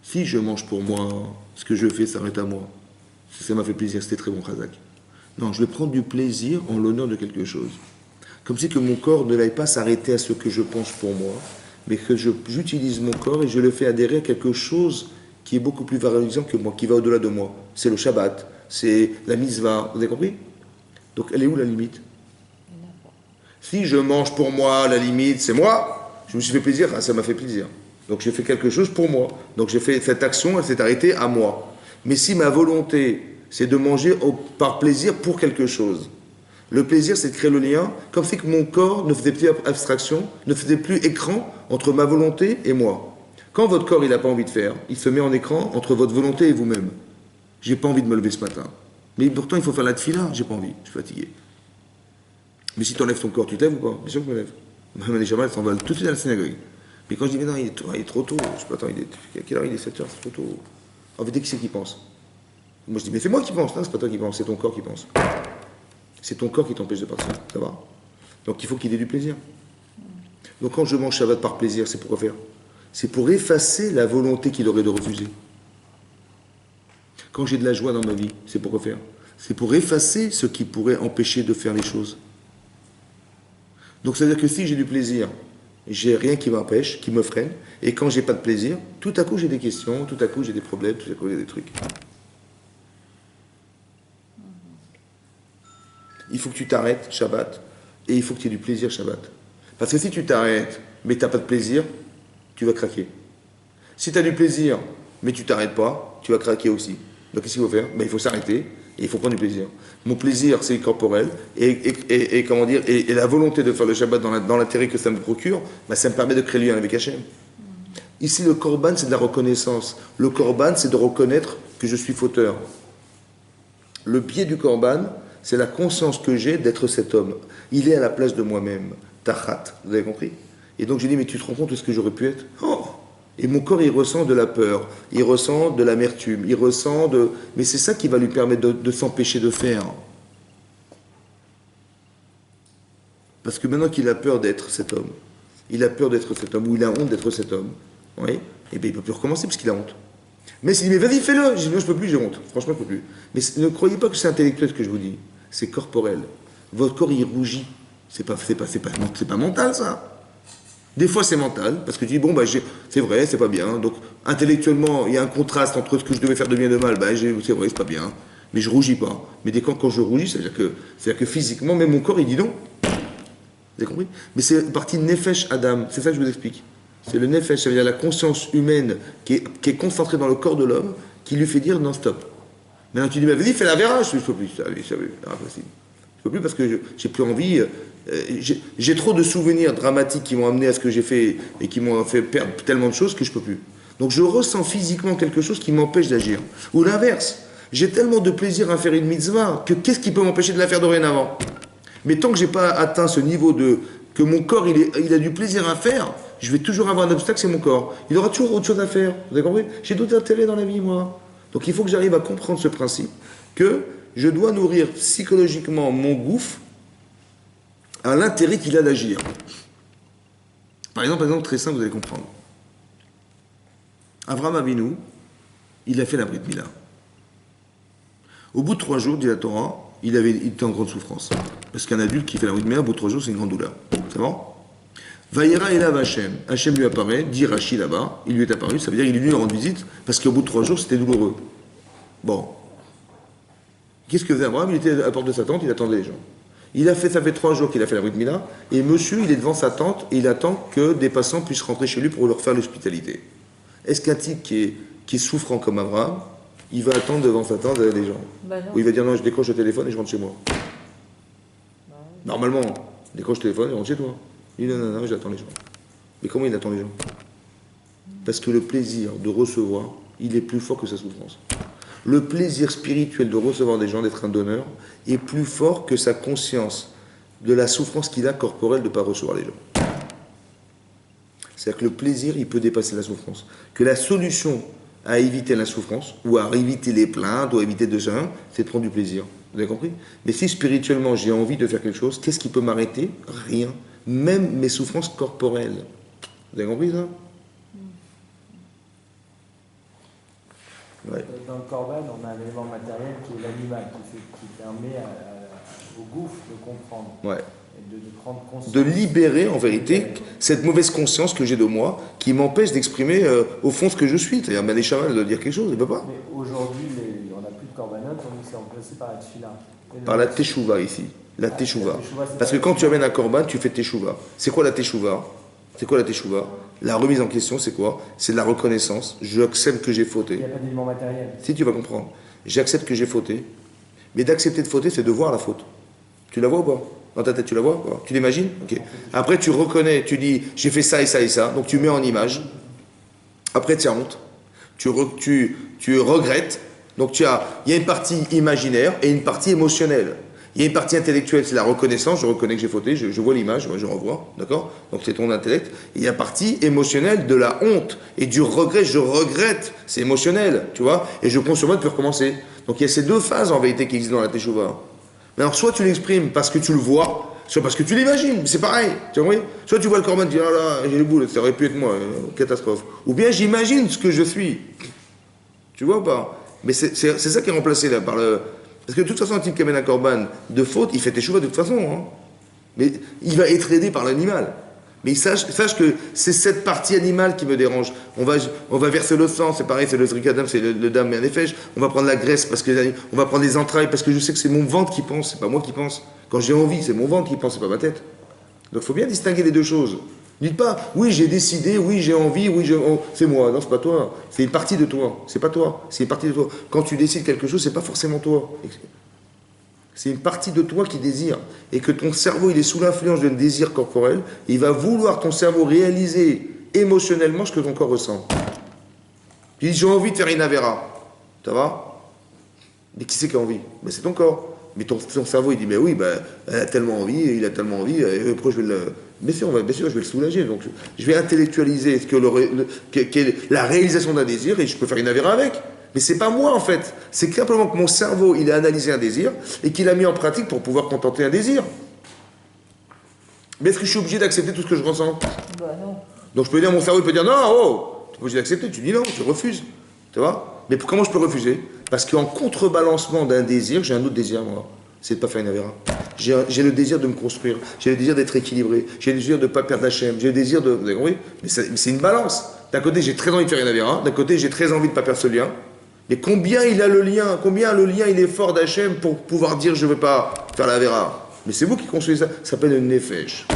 Si je mange pour moi, ce que je fais s'arrête à moi. Si ça m'a fait plaisir, c'était très bon Khazak. Non, je vais prendre du plaisir en l'honneur de quelque chose. Comme si que mon corps ne n'aille pas s'arrêter à ce que je pense pour moi, mais que j'utilise mon corps et je le fais adhérer à quelque chose qui est beaucoup plus valorisant que moi, qui va au-delà de moi. C'est le Shabbat, c'est la mitzvah, vous avez compris? Donc elle est où la limite? Si je mange pour moi, la limite c'est moi, je me suis fait plaisir, ah, ça m'a fait plaisir. Donc j'ai fait quelque chose pour moi. Donc j'ai fait cette action, elle s'est arrêtée à moi. Mais si ma volonté, c'est de manger par plaisir pour quelque chose, le plaisir, c'est de créer le lien, comme si que mon corps ne faisait plus abstraction, ne faisait plus écran entre ma volonté et moi. Quand votre corps, il n'a pas envie de faire, il se met en écran entre votre volonté et vous-même. J'ai pas envie de me lever ce matin. Mais pourtant, il faut faire la tefila, j'ai pas envie, je suis fatigué. Mais si tu enlèves ton corps, tu te lèves ou pas? Bien sûr que je me lève. Même les Jamal s'envolent tout de suite à la synagogue. Mais quand je dis, mais non, il est trop tôt, je sais pas, attends, à quelle heure il est 7h, c'est trop tôt. En fait, qui c'est qui pense? Moi je dis, mais c'est moi qui pense, non, c'est pas toi qui pense, c'est ton corps qui pense. C'est ton corps qui t'empêche de partir, ça va? Donc il faut qu'il ait du plaisir. Donc quand je mange Shabbat par plaisir, c'est pour quoi faire? C'est pour effacer la volonté qu'il aurait de refuser. Quand j'ai de la joie dans ma vie, c'est pour quoi faire? C'est pour effacer ce qui pourrait empêcher de faire les choses. Donc ça veut dire que si j'ai du plaisir, j'ai rien qui m'empêche, qui me freine, et quand j'ai pas de plaisir, tout à coup j'ai des questions, tout à coup j'ai des problèmes, tout à coup j'ai des trucs. Il faut que tu t'arrêtes, Shabbat, et il faut que tu aies du plaisir, Shabbat. Parce que si tu t'arrêtes, mais tu n'as pas de plaisir, tu vas craquer. Si tu as du plaisir, mais tu t'arrêtes pas, tu vas craquer aussi. Donc qu'est-ce qu'il faut faire? Il faut s'arrêter, et il faut prendre du plaisir. Mon plaisir, c'est corporel, et comment dire, et la volonté de faire le Shabbat dans l'intérêt que ça me procure, ça me permet de créer le lien avec Hachem. Ici, le korban, c'est de la reconnaissance. Le korban, c'est de reconnaître que je suis fauteur. Le pied du korban, c'est la conscience que j'ai d'être cet homme. Il est à la place de moi-même. Tachat. Vous avez compris? Et donc, j'ai dit, mais tu te rends compte de ce que j'aurais pu être? Oh! Et mon corps, il ressent de la peur. Il ressent de l'amertume. Il ressent de... Mais c'est ça qui va lui permettre de s'empêcher de faire. Parce que maintenant qu'il a peur d'être cet homme, il a peur d'être cet homme, ou il a honte d'être cet homme, oui, et bien il ne peut plus recommencer parce qu'il a honte. Mais s'il dit, mais vas-y, fais-le. Je dis, non, je ne peux plus, j'ai honte. Franchement, je ne peux plus. Mais ne croyez pas que c'est intellectuel ce que je vous dis. C'est corporel. Votre corps, il rougit. C'est pas mental, ça. Des fois, c'est mental, parce que tu dis, bon, c'est vrai, c'est pas bien. Donc, intellectuellement, il y a un contraste entre ce que je devais faire de bien et de mal. C'est vrai, c'est pas bien. Mais je rougis pas. Mais quand je rougis, c'est-à-dire que physiquement, même mon corps, il dit non. Vous avez compris? Mais c'est partie de Nefesh Adam. C'est ça que je vous explique. C'est le Nefesh, ça veut dire la conscience humaine qui est concentrée dans le corps de l'homme, qui lui fait dire non, stop. Maintenant, tu dis, mais vas-y, fais la verrage. Je ne peux plus, ça, impossible. Je ne peux plus parce que j'ai plus envie. J'ai trop de souvenirs dramatiques qui m'ont amené à ce que j'ai fait et qui m'ont fait perdre tellement de choses que je ne peux plus. Donc je ressens physiquement quelque chose qui m'empêche d'agir. Ou l'inverse, j'ai tellement de plaisir à faire une mitzvah que qu'est-ce qui peut m'empêcher de la faire dorénavant? Mais tant que je n'ai pas atteint ce niveau que mon corps il a du plaisir à faire, je vais toujours avoir un obstacle, c'est mon corps. Il aura toujours autre chose à faire. Vous avez compris? J'ai d'autres intérêts dans la vie, moi. Donc il faut que j'arrive à comprendre ce principe, que je dois nourrir psychologiquement mon gouffre à l'intérêt qu'il a d'agir. Par exemple, très simple, vous allez comprendre. Avraham Avinu, il a fait la Brit Mila. Au bout de 3 jours, dit la Torah, il était en grande souffrance. Parce qu'un adulte qui fait la Brit Mila, au bout de 3 jours, c'est une grande douleur. C'est bon? Vaïra Elav Hashem. Hashem lui apparaît, dit Rashi là-bas, il lui est apparu, ça veut dire qu'il est venu lui rendre visite, parce qu'au bout de 3 jours, c'était douloureux. Bon. Qu'est-ce que faisait Abraham? Il était à la porte de sa tente, il attendait les gens. Ça fait 3 jours qu'il a fait la Brit Mila, et monsieur, il est devant sa tente, et il attend que des passants puissent rentrer chez lui pour leur faire l'hospitalité. Est-ce qu'un type qui est souffrant comme Abraham, il va attendre devant sa tente les gens? Ou il va dire non, je décroche le téléphone et je rentre chez moi? Normalement, décroche le téléphone et rentre chez toi. Il dit non, j'attends les gens. Mais comment il attend les gens? Parce que le plaisir de recevoir, il est plus fort que sa souffrance. Le plaisir spirituel de recevoir des gens, d'être un donneur, est plus fort que sa conscience de la souffrance qu'il a corporelle de ne pas recevoir les gens. C'est-à-dire que le plaisir, il peut dépasser la souffrance. Que la solution à éviter la souffrance, ou à éviter les plaintes, ou à éviter de ça, c'est de prendre du plaisir. Vous avez compris? Mais si spirituellement j'ai envie de faire quelque chose, qu'est-ce qui peut m'arrêter? Rien. Même mes souffrances corporelles. Vous avez compris ça? Ouais. Dans le Corban, on a un élément matériel qui est l'animal, qui permet au gouffre de comprendre. Ouais. Et de prendre conscience. De libérer en vérité cette mauvaise conscience que j'ai de moi qui m'empêche d'exprimer au fond ce que je suis. C'est-à-dire, ben, les Shamal de dire quelque chose, il ne peut pas. Mais aujourd'hui, on n'a plus de korbanot, donc c'est remplacé par la tefila. Par la teshuva ici. La teshuva. Parce que quand tu amènes un korban, tu fais teshuva. C'est quoi la teshuva? C'est quoi la teshuva? La remise en question, c'est quoi? C'est de la reconnaissance. J'accepte que j'ai fauté. Il n'y a pas d'élément matériel. Si tu vas comprendre. J'accepte que j'ai fauté. Mais d'accepter de fauter, c'est de voir la faute. Tu la vois ou pas? Dans ta tête, tu la vois ou pas? Tu l'imagines? Ok. Après, tu reconnais, tu dis, j'ai fait ça et ça et ça. Donc tu mets en image. Après, tu as honte. Tu regrettes. Donc il y a une partie imaginaire et une partie émotionnelle. Il y a une partie intellectuelle, c'est la reconnaissance, je reconnais que j'ai fauté, je vois l'image, je revois, d'accord? Donc c'est ton intellect. Et il y a une partie émotionnelle de la honte et du regret, je regrette, c'est émotionnel, tu vois? Et je compte sur moi de recommencer. Donc il y a ces deux phases en vérité qui existent dans la teshuva. Mais alors soit tu l'exprimes parce que tu le vois, soit parce que tu l'imagines, c'est pareil, tu vois? Soit tu vois le korban, tu dis, ah là, j'ai le boule, ça aurait pu être moi, catastrophe. Ou bien j'imagine ce que je suis. Tu vois ou pas? Mais c'est ça qui est remplacé là par le... Parce que de toute façon, un type qui amène un korban de faute, il fait teshuva de toute façon. Hein. Mais il va être aidé par l'animal. Mais sache que c'est cette partie animale qui me dérange. On va verser le sang, c'est pareil, c'est le zrikadam, c'est le dam et un nefesh. On va prendre la graisse, on va prendre les entrailles, parce que je sais que c'est mon ventre qui pense, c'est pas moi qui pense. Quand j'ai envie, c'est mon ventre qui pense, c'est pas ma tête. Donc il faut bien distinguer les deux choses. Dites pas, oui j'ai décidé, oui j'ai envie, c'est moi. Non, c'est pas toi. C'est une partie de toi. C'est pas toi. C'est une partie de toi. Quand tu décides quelque chose, c'est pas forcément toi. C'est une partie de toi qui désire. Et que ton cerveau, il est sous l'influence d'un désir corporel. Et il va vouloir, ton cerveau, réaliser émotionnellement ce que ton corps ressent. Tu dis, j'ai envie de faire une avera. Ça va? Mais qui c'est qui a envie? Ben, c'est ton corps. Mais ton cerveau, il dit, mais oui, elle a tellement envie, il a tellement envie, pourquoi je vais le... Bien sûr, je vais le soulager. Donc, je vais intellectualiser la réalisation d'un désir et je peux faire une avéra avec. Mais c'est pas moi, en fait. C'est simplement que mon cerveau, il a analysé un désir et qu'il a mis en pratique pour pouvoir contenter un désir. Mais est-ce que je suis obligé d'accepter tout ce que je ressens? Bah non. Donc, je peux dire, mon cerveau, il peut dire, non, oh, tu es obligé d'accepter. Tu dis non, tu refuses. Tu vois? Mais comment je peux refuser? Parce qu'en contrebalancement d'un désir, j'ai un autre désir, moi. C'est de ne pas faire une avéra. J'ai le désir de me construire. J'ai le désir d'être équilibré. J'ai le désir de ne pas perdre Hachem. J'ai le désir de... Vous avez compris? Mais c'est une balance. D'un côté, j'ai très envie de faire une avéra. D'un côté, j'ai très envie de ne pas perdre ce lien. Mais combien il a le lien? Combien le lien, il est fort d'Hachem pour pouvoir dire je ne veux pas faire la avéra? Mais c'est vous qui construisez ça. Ça s'appelle une nefesh.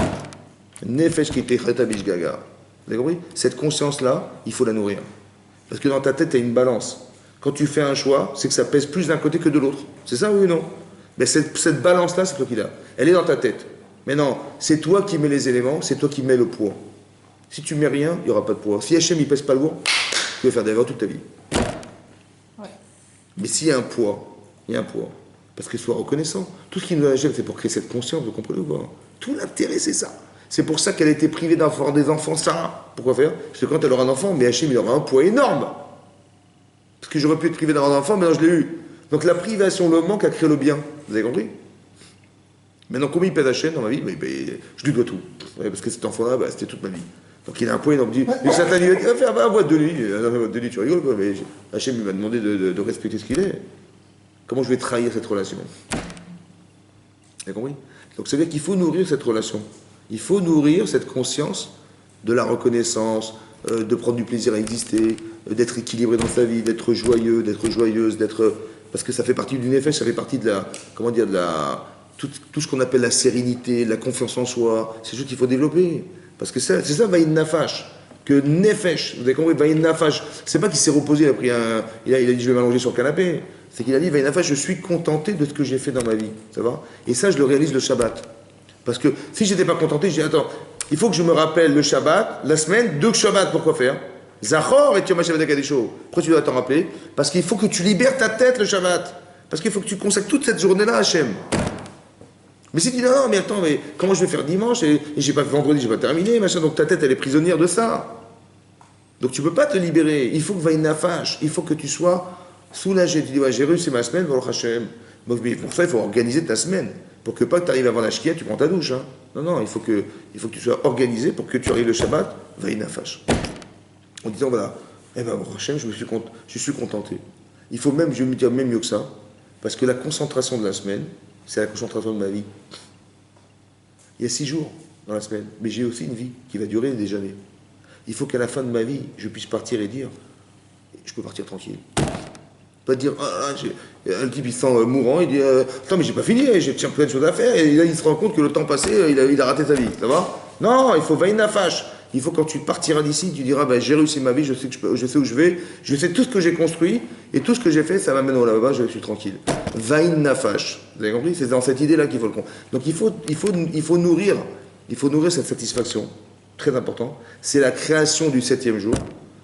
Une nefesh qui était chetabish gaga. Vous avez compris? Cette conscience-là, il faut la nourrir. Parce que dans ta tête, tu as une balance. Quand tu fais un choix, c'est que ça pèse plus d'un côté que de l'autre. C'est ça, oui ou non? Mais cette balance-là, c'est toi qui l'as. Elle est dans ta tête. Mais non, c'est toi qui mets les éléments, c'est toi qui mets le poids. Si tu mets rien, il n'y aura pas de poids. Si Hachem, il pèse pas lourd, tu vas faire des erreurs toute ta vie. Ouais. Mais s'il y a un poids, il y a un poids. Parce qu'il soit reconnaissant. Tout ce qui nous donne Hachem, c'est pour créer cette conscience, vous comprenez ou pas? Tout l'intérêt, c'est ça. C'est pour ça qu'elle a été privée d'avoir des enfants, Sarah. Pourquoi faire? Parce que quand elle aura un enfant, mais Hachem, il aura un poids énorme. Parce que j'aurais pu être privé d'avoir un enfant, mais non, je l'ai eu. Donc la privation, le manque a créé le bien. Vous avez compris? Maintenant, combien il pèse Hachem dans ma vie? Je lui dois tout. Ouais, parce que cet enfant-là, c'était toute ma vie. Donc il a un poids énorme. Il dit, mais Satan, il va faire un boîte de nuit. De nuit, tu rigoles, quoi. Mais Hachem, il m'a demandé de respecter ce qu'il est. Comment je vais trahir cette relation? Vous avez compris? Donc ça veut dire qu'il faut nourrir cette relation. Il faut nourrir cette conscience de la reconnaissance, de prendre du plaisir à exister, d'être équilibré dans sa vie, d'être joyeux, d'être joyeuse, d'être... Parce que ça fait partie du nefesh, ça fait partie de la... Comment dire? Tout ce qu'on appelle la sérénité, la confiance en soi. C'est ce qu'il faut développer. Parce que c'est ça, vaïn nafash. Que nefesh, vous avez compris, vaïn nafash. C'est pas qu'il s'est reposé, il a dit je vais m'allonger sur le canapé. C'est qu'il a dit vaïn nafash, je suis contenté de ce que j'ai fait dans ma vie. Ça va? Et ça, je le réalise le Shabbat. Parce que si j'étais pas contenté, je dis attends, il faut que je me rappelle le Shabbat, la semaine, deux Shabbat, pourquoi faire? Zachor et Yom HaShabbat HaKadesho. Pourquoi tu dois t'en rappeler? Parce qu'il faut que tu libères ta tête le Shabbat. Parce qu'il faut que tu consacres toute cette journée-là à Hachem. Mais si tu dis non, mais attends, mais comment je vais faire dimanche et j'ai pas fait vendredi, j'ai pas terminé, machin, donc ta tête elle est prisonnière de ça. Donc tu peux pas te libérer. Il faut que vaïnafash, il faut que tu sois soulagé. Tu dis ouais, j'ai réussi ma semaine, Baruch Hashem. Donc, mais pour ça, il faut organiser ta semaine. Pour que pas que tu arrives avant la shkia, tu prends ta douche. Hein. Non, non, il faut que tu sois organisé pour que tu arrives le Shabbat, vaïnafash. En disant voilà, eh ben Baruch Hashem, je suis contenté. Il faut même, je vais me dire même mieux que ça, parce que la concentration de la semaine, c'est la concentration de ma vie. Il y a 6 jours dans la semaine, mais j'ai aussi une vie qui va durer des années. Il faut qu'à la fin de ma vie, je puisse partir et dire, je peux partir tranquille. Pas dire, un type il se sent mourant, il dit, attends mais j'ai pas fini, j'ai plein de choses à faire, et là il se rend compte que le temps passé, il a raté sa vie, ça va? Non, il faut vaïnafash. Il faut quand tu partiras d'ici, tu diras, ben, j'ai réussi ma vie, je sais où je vais, je sais tout ce que j'ai construit, et tout ce que j'ai fait, ça m'amène au là-bas, je suis tranquille. Vaïnafash. Vous avez compris? C'est dans cette idée-là qu'il faut le comprendre. Donc il faut nourrir cette satisfaction. Très important. C'est la création du 7e jour.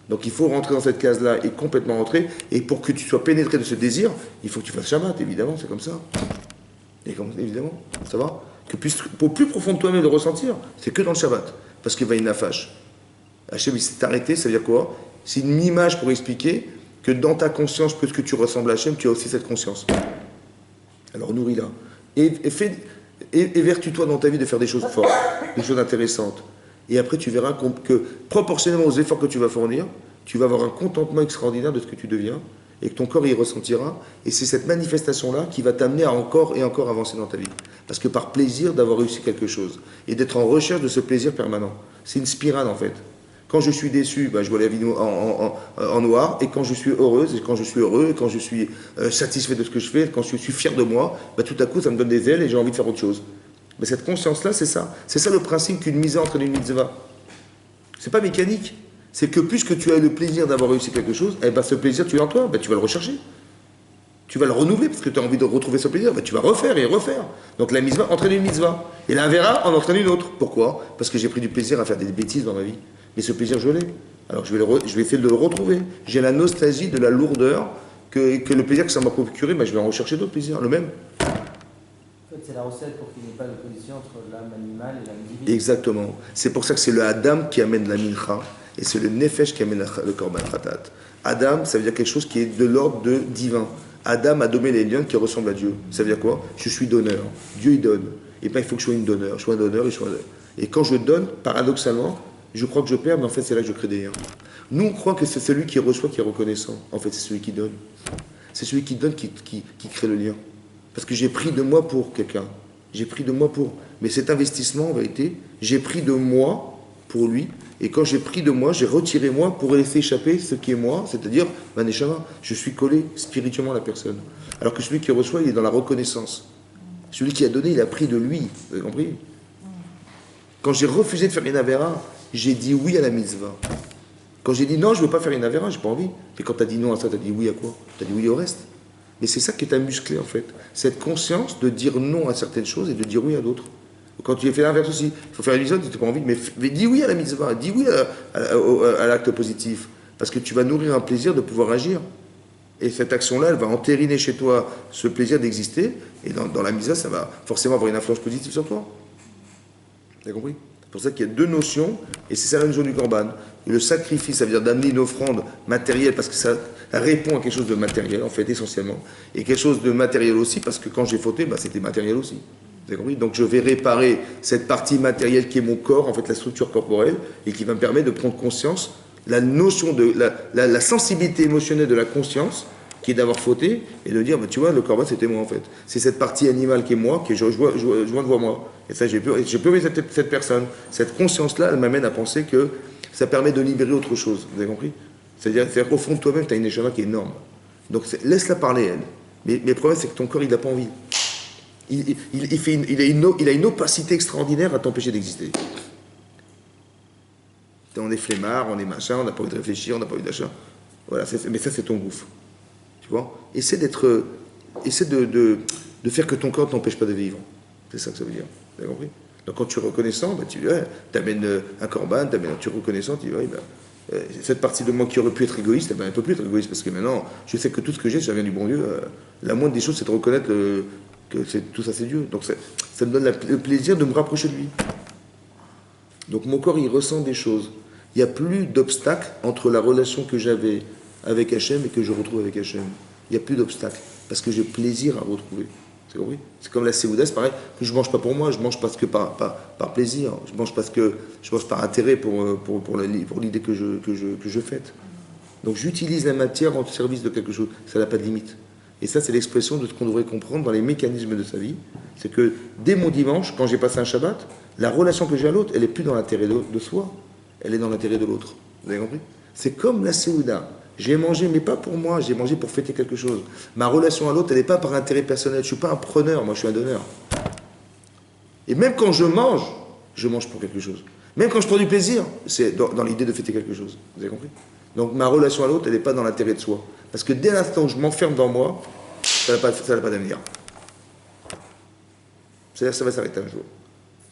Donc il faut rentrer dans cette case-là et complètement rentrer. Et pour que tu sois pénétré de ce désir, il faut que tu fasses Shabbat, évidemment, c'est comme ça. Évidemment, ça va? Pour plus profond de toi-même de ressentir, c'est que dans le Shabbat. Parce que vaïnafash. Hachem, il s'est arrêté, ça veut dire quoi? C'est une image pour expliquer que dans ta conscience, plus que tu ressembles à Hachem, tu as aussi cette conscience. Alors nourris-la. Et vertue-toi dans ta vie de faire des choses fortes, des choses intéressantes. Et après, tu verras que proportionnellement aux efforts que tu vas fournir, tu vas avoir un contentement extraordinaire de ce que tu deviens et que ton corps y ressentira. Et c'est cette manifestation-là qui va t'amener à encore et encore avancer dans ta vie. Parce que par plaisir d'avoir réussi quelque chose et d'être en recherche de ce plaisir permanent. C'est une spirale en fait. Quand je suis déçu, ben, je vois la vie en noir. Et quand je suis heureuse, et quand je suis heureux, et quand je suis satisfait de ce que je fais, quand je suis fier de moi, ben, tout à coup, ça me donne des ailes et j'ai envie de faire autre chose. Mais cette conscience-là, c'est ça. C'est ça le principe qu'une mise entraîne une mitzvah. C'est pas mécanique. C'est que puisque tu as le plaisir d'avoir réussi quelque chose, eh ben ce plaisir, tu l'as en toi, ben tu vas le rechercher. Tu vas le renouveler parce que tu as envie de retrouver ce plaisir, ben tu vas refaire et refaire. Donc la mitzvah entraîne une mitzvah. Et la vera en entraîne une autre. Pourquoi? Parce que j'ai pris du plaisir à faire des bêtises dans ma vie. Mais ce plaisir, je l'ai. Alors je vais essayer de le retrouver. J'ai la nostalgie de la lourdeur que le plaisir que ça m'a procuré, ben je vais en rechercher d'autres plaisirs, le même. En fait, c'est la recette pour qu'il n'y ait pas d'opposition entre l'âme animale et l'âme divine. Exactement. C'est pour ça que c'est le Adam qui amène la mincha et c'est le Nefesh qui amène le Korban Khatat. Adam, ça veut dire quelque chose qui est de l'ordre de divin. Adam a dommé les lions qui ressemblent à Dieu. Ça veut dire quoi? Je suis donneur. Dieu, il donne. Et bien, il faut que je sois une donneur. Je sois un donneur et quand je donne, paradoxalement, je crois que je perds, mais en fait, c'est là que je crée des liens. Nous, on croit que c'est celui qui reçoit qui est reconnaissant. En fait, c'est celui qui donne. C'est celui qui donne qui crée le lien. Parce que j'ai pris de moi pour quelqu'un. J'ai pris de moi pour. Mais cet investissement, en vérité, j'ai pris de moi pour lui. Et quand j'ai pris de moi, j'ai retiré moi pour laisser échapper ce qui est moi, c'est-à-dire, Vaneshama, je suis collé spirituellement à la personne. Alors que celui qui reçoit, il est dans la reconnaissance. Celui qui a donné, il a pris de lui. Vous avez compris? Quand j'ai refusé de faire une avera, j'ai dit oui à la mitzvah. Quand j'ai dit non, je ne veux pas faire une avera, j'ai pas envie. Et quand tu as dit non à ça, tu as dit oui à quoi? Tu as dit oui au reste. Mais c'est ça qui est à muscler en fait. Cette conscience de dire non à certaines choses et de dire oui à d'autres. Quand tu as fait l'inverse aussi, il faut faire une mitzvah, tu n'as pas envie, mais dis oui à la mitzvah, dis oui à l'acte positif. Parce que tu vas nourrir un plaisir de pouvoir agir. Et cette action-là, elle va entériner chez toi ce plaisir d'exister. Et dans la mitzvah, ça va forcément avoir une influence positive sur toi. Vous avez compris? C'est pour ça qu'il y a deux notions, et c'est ça la notion du korban. Le sacrifice, ça veut dire d'amener une offrande matérielle, parce que ça répond à quelque chose de matériel, en fait, essentiellement. Et quelque chose de matériel aussi, parce que quand j'ai fauté, bah, c'était matériel aussi. Vous avez compris? Donc je vais réparer cette partie matérielle qui est mon corps, en fait, la structure corporelle, et qui va me permettre de prendre conscience, la notion de la sensibilité émotionnelle de la conscience, qui est d'avoir fauté, et de dire, bah, tu vois, le korban, c'était moi, en fait. C'est cette partie animale qui est moi, que je vois devant moi. Et ça, j'ai pu aimer cette personne. Cette conscience-là, elle m'amène à penser que ça permet de libérer autre chose. Vous avez compris? C'est-à-dire qu'au fond de toi-même, tu as une neshama qui est énorme. Donc laisse-la parler, elle. Mais le problème, c'est que ton corps, il n'a pas envie. Il a une opacité extraordinaire à t'empêcher d'exister. On est flemmard, on est machin, on n'a pas envie de réfléchir, on n'a pas envie d'achat. Voilà, mais ça, c'est ton gouffre. Tu vois? Essaie de faire que ton corps ne t'empêche pas de vivre. C'est ça que ça veut dire. Vous avez compris? Donc quand tu es reconnaissant, bah, tu amènes un korban, tu es reconnaissant, tu dis, ouais, bah, cette partie de moi qui aurait pu être égoïste, elle ne peut plus être égoïste, parce que maintenant, je sais que tout ce que j'ai, ça vient du bon Dieu. La moindre des choses, c'est de reconnaître tout ça c'est Dieu. Donc ça me donne le plaisir de me rapprocher de lui. Donc mon corps, il ressent des choses. Il n'y a plus d'obstacle entre la relation que j'avais avec Hachem et que je retrouve avec Hachem. Il n'y a plus d'obstacle. Parce que j'ai plaisir à retrouver. C'est compris? C'est comme la Séouda, c'est pareil. Je ne mange pas pour moi, je mange parce que par plaisir. Je mange parce que je mange par intérêt pour l'idée que je fête. Donc j'utilise la matière en service de quelque chose. Ça n'a pas de limite. Et ça, c'est l'expression de ce qu'on devrait comprendre dans les mécanismes de sa vie. C'est que dès mon dimanche, quand j'ai passé un Shabbat, la relation que j'ai à l'autre, elle n'est plus dans l'intérêt de soi, elle est dans l'intérêt de l'autre. Vous avez compris? C'est comme la Séouda. J'ai mangé, mais pas pour moi, j'ai mangé pour fêter quelque chose. Ma relation à l'autre, elle n'est pas par intérêt personnel. Je ne suis pas un preneur, moi je suis un donneur. Et même quand je mange pour quelque chose. Même quand je prends du plaisir, c'est dans l'idée de fêter quelque chose. Vous avez compris? Donc ma relation à l'autre, elle n'est pas dans l'intérêt de soi. Parce que dès l'instant où je m'enferme dans moi, ça n'a pas d'avenir. C'est-à-dire ça va s'arrêter un jour.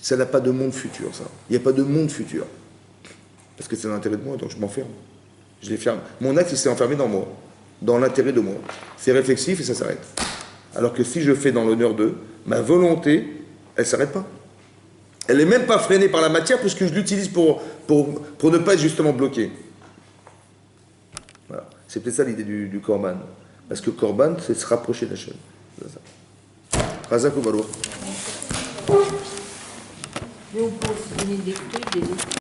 Ça n'a pas de monde futur, ça. Il n'y a pas de monde futur. Parce que c'est dans l'intérêt de moi, donc je m'enferme. Je les ferme. Mon acte, il s'est enfermé dans moi, dans l'intérêt de moi. C'est réflexif et ça s'arrête. Alors que si je fais dans l'honneur d'eux, ma volonté, elle ne s'arrête pas. Elle n'est même pas freinée par la matière puisque je l'utilise pour ne pas être justement bloqué. Voilà. C'est peut-être ça l'idée du Korban. Parce que Korban, c'est se rapprocher d'Hachem. C'est ça. Razak ou Balour. Mais on peut aussi donner des fruits, des légumes.